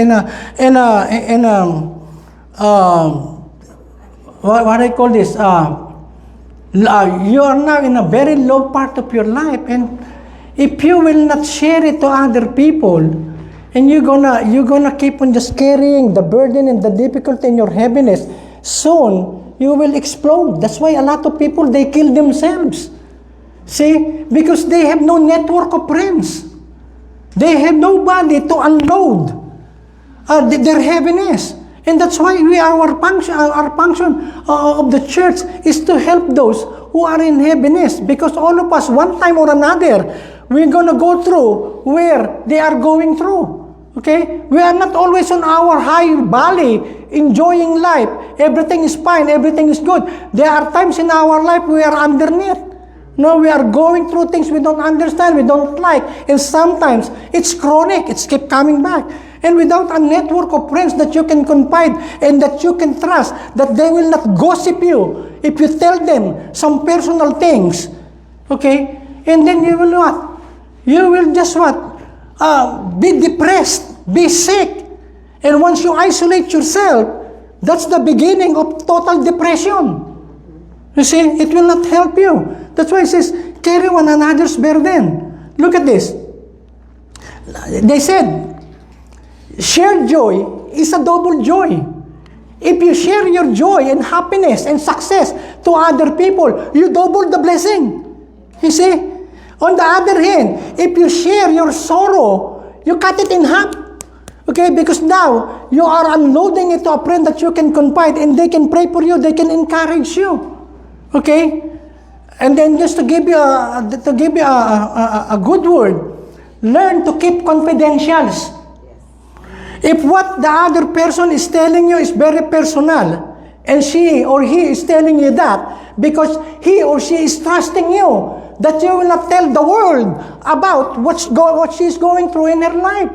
what I call this, you are now in a very low part of your life, and if you will not share it to other people, and you're gonna keep on just carrying the burden and the difficulty and your heaviness, soon you will explode. That's why a lot of people, they kill themselves. See? Because they have no network of friends. They have nobody to unload their heaviness. And that's why our function of the church is to help those who are in heaviness. Because all of us, one time or another, we're going to go through where they are going through. Okay? We are not always on our high valley, enjoying life. Everything is fine, everything is good. There are times in our life we are underneath. No, we are going through things we don't understand, we don't like. And sometimes it's chronic, it's keep coming back. And without a network of friends that you can confide and that you can trust, that they will not gossip you if you tell them some personal things. Okay? And then you will what? You will just what? Be depressed, be sick. And once you isolate yourself, that's the beginning of total depression. You see, it will not help you. That's why it says, carry one another's burden. Look at this. They said, shared joy is a double joy. If you share your joy and happiness and success to other people, you double the blessing. You see? On the other hand, if you share your sorrow, you cut it in half. Okay? Because now, you are unloading it to a friend that you can confide, and they can pray for you, they can encourage you. Okay? And then just to give you a good word, learn to keep confidentials. If what the other person is telling you is very personal, and she or he is telling you that because he or she is trusting you, that you will not tell the world about what she's going through in her life.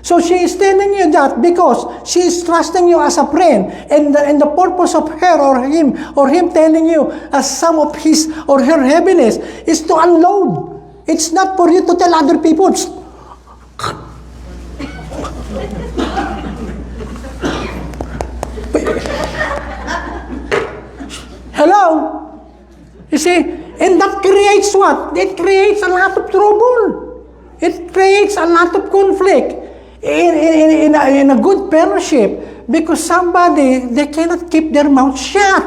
So she is telling you that because she is trusting you as a friend, and the purpose of her or him telling you as some of his or her heaviness is to unload. It's not for you to tell other people. Hello? You see, and that creates what? It creates a lot of trouble. It creates a lot of conflict in a good fellowship, because somebody, they cannot keep their mouth shut.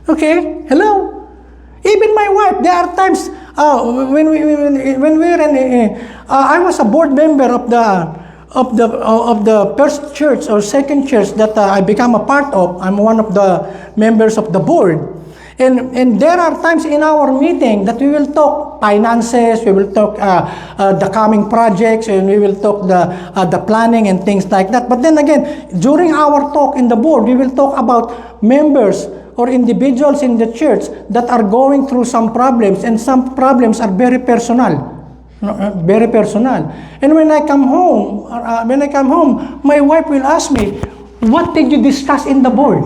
Okay? Hello? Even my wife, there are times when we were in, I was a board member of of the first church or second church that I become a part of. I'm one of the members of the board. And there are times in our meeting that we will talk finances, we will talk the coming projects, and we will talk the planning and things like that. But then again, during our talk in the board, we will talk about members or individuals in the church that are going through some problems, and some problems are very personal. Very personal. And when I come home, my wife will ask me, "What did you discuss in the board?"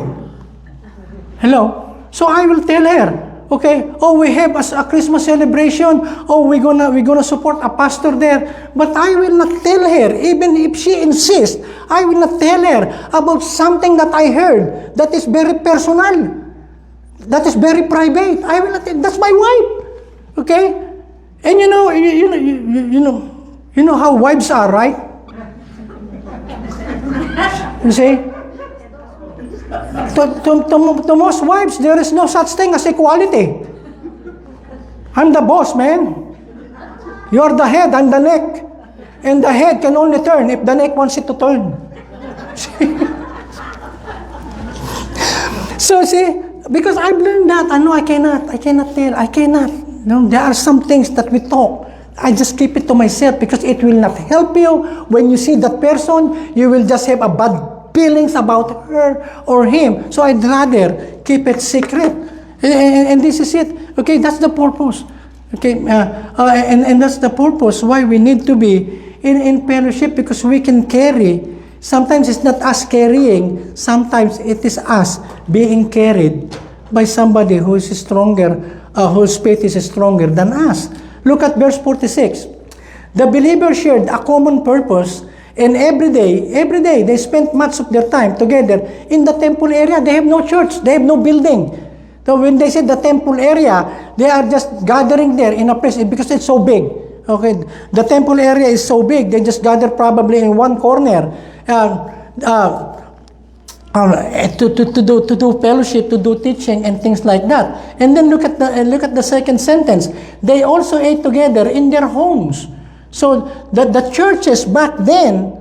Hello? So I will tell her, okay, oh, we have a Christmas celebration, oh, we're gonna support a pastor there. But I will not tell her, even if she insists, I will not tell her about something that I heard that is very personal, that is very private. I will not. That's my wife, okay? And you know how wives are, right? You see? To most wives, there is no such thing as equality. I'm the boss, man. You're the head, I'm the neck. And the head can only turn if the neck wants it to turn. So see, because I've learned that, I know I cannot. No, there are some things that we talk. I just keep it to myself because it will not help you. When you see that person, you will just have a bad feelings about her or him. So I'd rather keep it secret. And this is it. Okay, that's the purpose. Okay, and that's the purpose why we need to be in fellowship, because we can carry. Sometimes it's not us carrying. Sometimes it is us being carried by somebody who is stronger, whose faith is stronger than us. Look at verse 46. The believers shared a common purpose, and every day, they spent much of their time together in the temple area. They have no church. They have no building. So when they say the temple area, they are just gathering there in a place because it's so big. Okay, the temple area is so big. They just gather probably in one corner to do fellowship, to do teaching and things like that. And then look at the second sentence. They also ate together in their homes. So the churches back then,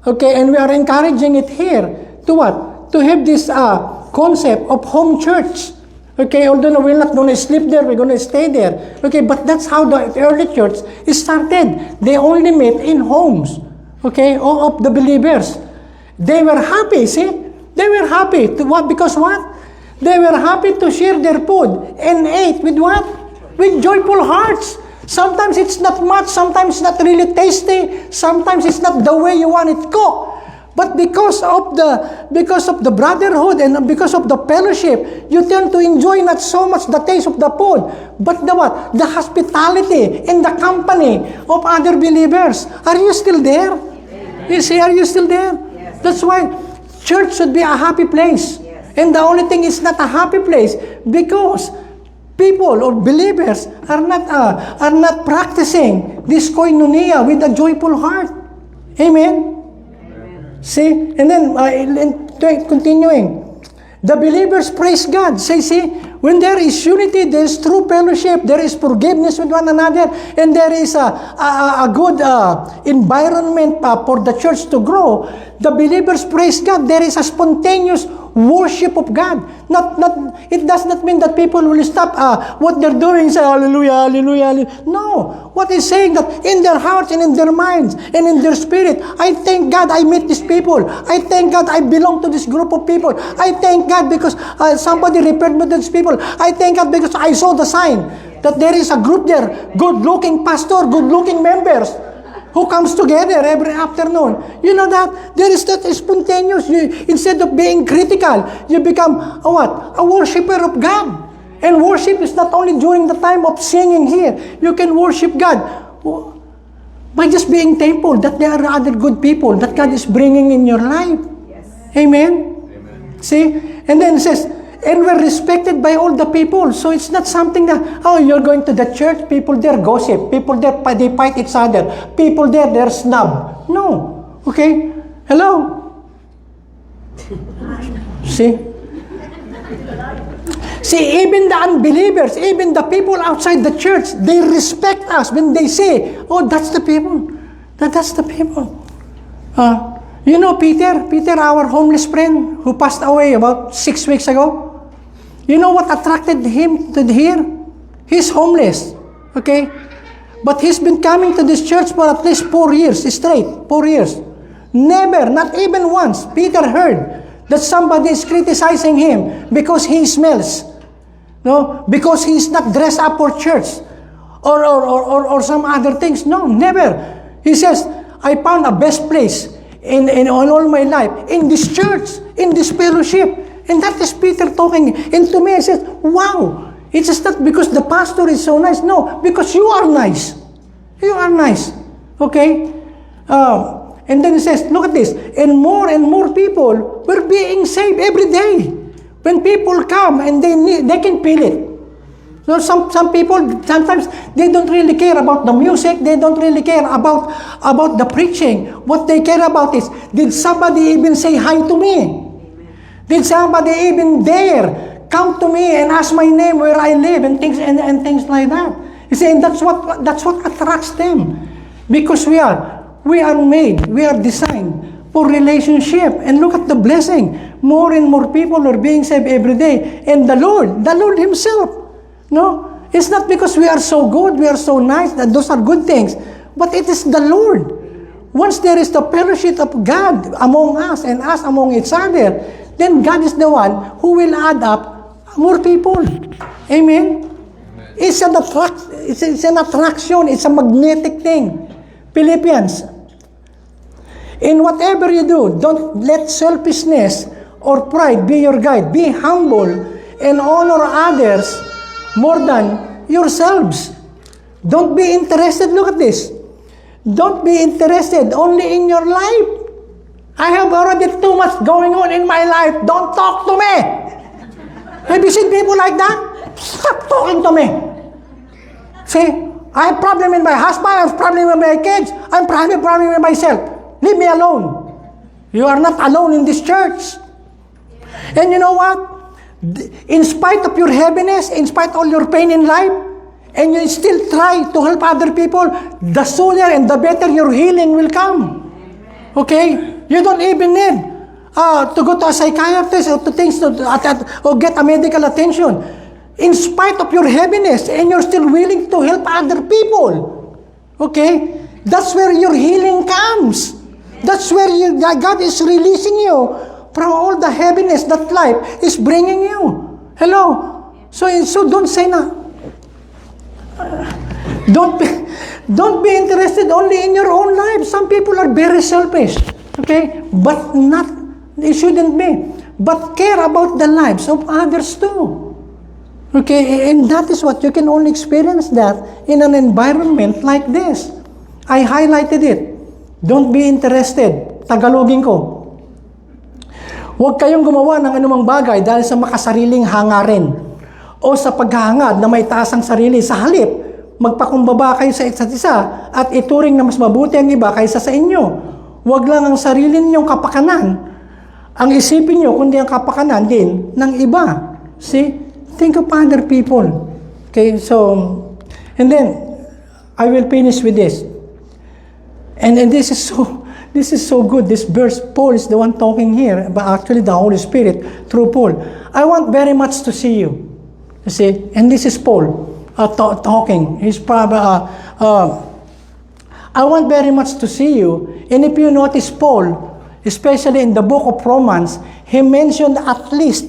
okay, and we are encouraging it here to what? To have this concept of home church. Okay, although we're not going to sleep there, we're going to stay there. Okay, but that's how the early church started. They only met in homes. Okay, all of the believers. They were happy, see? They were happy. To what? Because what? They were happy to share their food and ate with what? With joyful hearts. Sometimes it's not much, sometimes it's not really tasty, sometimes it's not the way you want it cooked. But because of the brotherhood and because of the fellowship, you tend to enjoy not so much the taste of the food, but the what? The hospitality and the company of other believers. Are you still there? You see, are you still there? Yes. That's why church should be a happy place. Yes. And the only thing is not a happy place because people or believers are not practicing this koinonia with a joyful heart. Amen? See? And then, continuing. The believers praise God. See, when there is unity, there is true fellowship, there is forgiveness with one another, and there is a good environment for the church to grow, the believers praise God. There is a spontaneous worship of God. It does not mean that people will stop what they're doing, say, hallelujah, hallelujah, hallelujah. No. What is saying that in their hearts and in their minds and in their spirit, I thank God I met these people. I thank God I belong to this group of people. I thank God because somebody referred me to these people. I thank God because I saw the sign that there is a group there, good-looking pastor, good-looking members, who comes together every afternoon. You know that? There is that spontaneous. Instead of being critical, you become a what? A worshiper of God. And worship is not only during the time of singing here. You can worship God by just being thankful that there are other good people that God is bringing in your life. Yes. Amen? Amen. See? And then it says, and we're respected by all the people. So it's not something that, oh, you're going to the church, people there gossip, people there, they fight each other, people there, they're snub. No. Okay? Hello? See? See, even the unbelievers, even the people outside the church, they respect us when they say, oh, that's the people. That's the people. You know Peter, our homeless friend who passed away about 6 weeks ago? You know what attracted him to here? He's homeless, okay? But he's been coming to this church for at least 4 years straight, 4 years. Never, not even once, Peter heard that somebody is criticizing him because he smells. No, because he's not dressed up for church or some other things. No, never. He says, I found a best place in all my life, in this church, in this fellowship. And that is Peter talking. And to me, I said, wow, it's just not because the pastor is so nice. No, because you are nice. You are nice. Okay? And then he says, look at this. And more people were being saved every day. When people come and they can feel it. So some people, sometimes they don't really care about the music. They don't really care about the preaching. What they care about is, did somebody even say hi to me? Did somebody even dare come to me and ask my name, where I live, and things like that? You see, and that's what attracts them. Because we are made, we are designed for relationship. And look at the blessing. More and more people are being saved every day. And the Lord Himself. No, it's not because we are so good, we are so nice, that those are good things. But it is the Lord. Once there is the fellowship of God among us and us among each other, then God is the one who will add up more people. Amen? It's an attraction. It's a magnetic thing. Philippians. In whatever you do, don't let selfishness or pride be your guide. Be humble and honor others more than yourselves. Don't be interested. Look at this. Don't be interested only in your life. I have already too much going on in my life. Don't talk to me. Have you seen people like that? Stop talking to me. See, I have problem with my husband, I have problem with my kids, I'm having problem with myself. Leave me alone. You are not alone in this church. And you know what? In spite of your heaviness, in spite of all your pain in life, and you still try to help other people, the sooner and the better your healing will come. Okay? You don't even need to go to a psychiatrist or to things or get a medical attention. In spite of your heaviness, and you're still willing to help other people. Okay? That's where your healing comes. That's where God is releasing you from all the heaviness that life is bringing you. Hello? So don't say na. Don't be interested only in your own life. Some people are very selfish. Okay? But it shouldn't be. But care about the lives of others too. Okay? And that is what you can only experience that in an environment like this. I highlighted it. Don't be interested. Tagalogin ko. Huwag kayong gumawa ng anumang bagay dahil sa makasariling hangarin o sa paghahangad na may taas ang sarili. Sa halip, magpakumbaba kayo sa isa't isa at ituring na mas mabuti ang iba kaysa sa inyo. Huwag lang ang sarili ninyong kapakanan ang isipin nyo, kundi ang kapakanan din ng iba. See? Think of other people. Okay, so, and then, I will finish with this. And this is so good. This verse, Paul is the one talking here, but actually the Holy Spirit through Paul. I want very much to see you. You see, and this is Paul talking. He's probably, I want very much to see you. And if you notice Paul, especially in the book of Romans, he mentioned at least,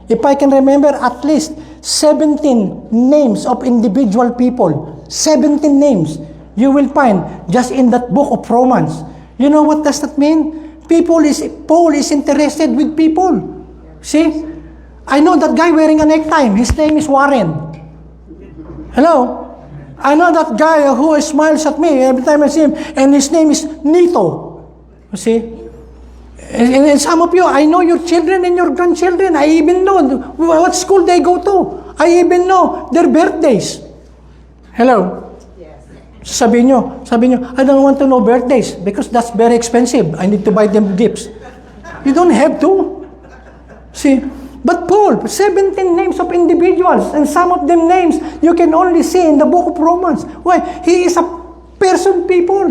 if I can remember, at least 17 names of individual people. 17 names you will find just in that book of Romans. You know what does that mean? Paul is interested with people. See? I know that guy wearing a necktie. His name is Warren. Hello? I know that guy who smiles at me every time I see him, and his name is Nito. You see? And some of you, I know your children and your grandchildren. I even know what school they go to. I even know their birthdays. Hello? Sabi nyo, I don't want to know birthdays because that's very expensive. I need to buy them gifts. You don't have to. See? But Paul, 17 names of individuals, and some of them names you can only see in the book of Romans. Why? He is a person people.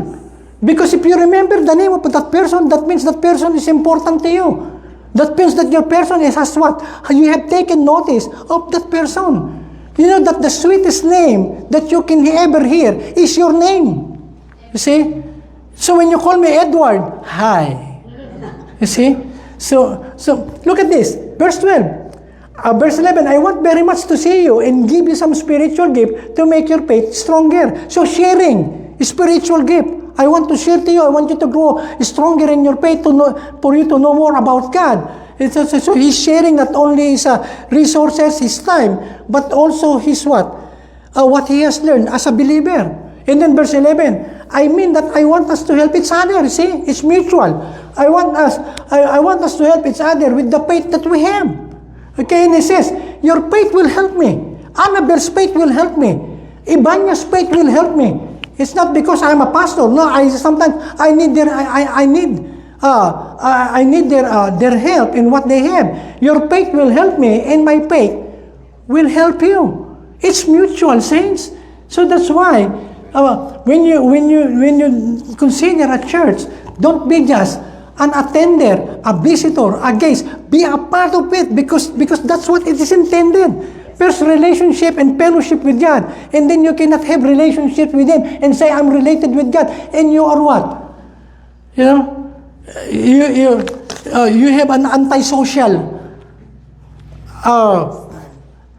Because if you remember the name of that person, that means that person is important to you. That means that your person has what? You have taken notice of that person. You know that the sweetest name that you can ever hear is your name. You see? So when you call me Edward, hi. You see? So look at this. Verse 12. Verse 11, I want very much to see you and give you some spiritual gift to make your faith stronger. So sharing, spiritual gift. I want to share to you. I want you to grow stronger in your faith for you to know more about God. So he's sharing not only his resources, his time, but also his what? What he has learned as a believer. And then verse 11, I mean that I want us to help each other. See, it's mutual. I want us to help each other with the faith that we have. Okay, and he says, your faith will help me. Annabelle's faith will help me. Ibanya's faith will help me. It's not because I'm a pastor. No, sometimes I need their help in what they have. Your faith will help me, and my faith will help you. It's mutual, saints. So that's why when you consider a church, don't be just an attender, a visitor, a guest. Be a part of it because that's what it is intended. First, relationship and fellowship with God. And then you cannot have relationship with Him and say, I'm related with God. And you are what? You know? You have an antisocial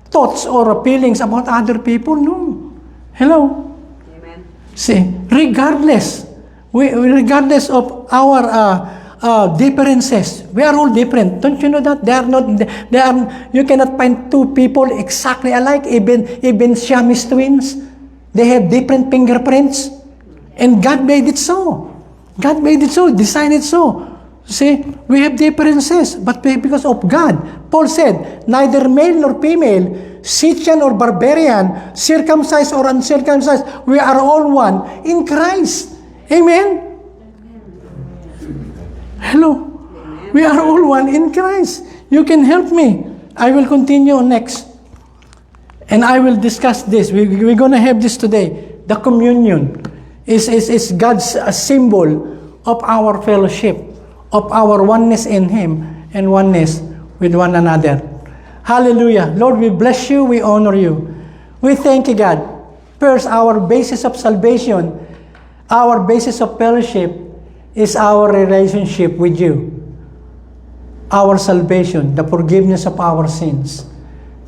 thoughts or feelings about other people. No. Hello? Amen. See, regardless of our differences. We are all different. Don't you know that? You cannot find two people exactly alike, even Siamese twins. They have different fingerprints. And God made it so. God made it so, designed it so. See, we have differences, but because of God. Paul said, neither male nor female, Scythian or barbarian, circumcised or uncircumcised, we are all one in Christ. Amen? Hello. We are all one in Christ. You can help me. I will continue next. And I will discuss this. We're going to have this today. The communion is God's symbol of our fellowship, of our oneness in Him and oneness with one another. Hallelujah. Lord, we bless you. We honor you. We thank you, God. First, our basis of salvation, our basis of fellowship, is our relationship with you. Our salvation, the forgiveness of our sins.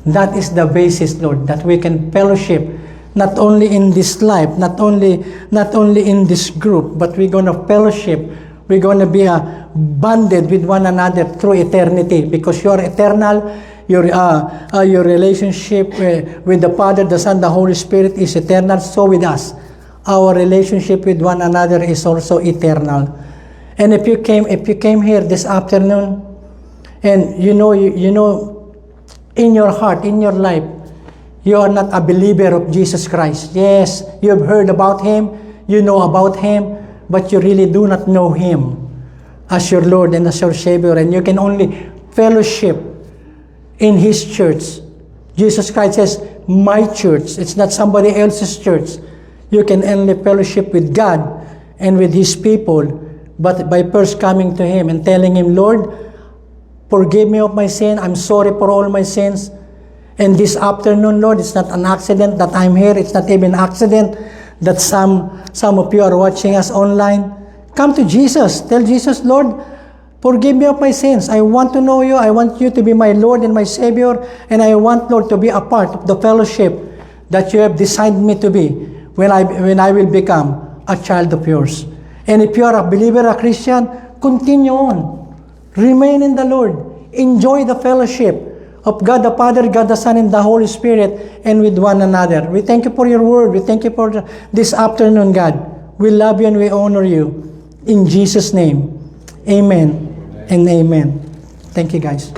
That is the basis, Lord, that we can fellowship not only in this life, not only in this group, but we're going to fellowship. We're going to be bonded with one another through eternity because you are eternal. Your relationship with the Father, the Son, the Holy Spirit is eternal. So with us. Our relationship with one another is also eternal. And if you came here this afternoon, and you know in your heart, in your life, you are not a believer of Jesus Christ. Yes, you have heard about Him, you know about Him, but you really do not know Him as your Lord and as your Savior, and you can only fellowship in His church. Jesus Christ says, my church. It's not somebody else's church. You can only fellowship with God and with His people, but by first coming to Him and telling Him, Lord, forgive me of my sin. I'm sorry for all my sins. And this afternoon, Lord, it's not an accident that I'm here. It's not even an accident that some of you are watching us online. Come to Jesus. Tell Jesus, Lord, forgive me of my sins. I want to know you. I want you to be my Lord and my Savior. And I want, Lord, to be a part of the fellowship that you have designed me to be when I will become a child of yours. And if you are a believer, a Christian, continue on. Remain in the Lord. Enjoy the fellowship of God the Father, God the Son, and the Holy Spirit, and with one another. We thank you for your word. We thank you for this afternoon, God. We love you and we honor you. In Jesus' name, amen and amen. Thank you, guys.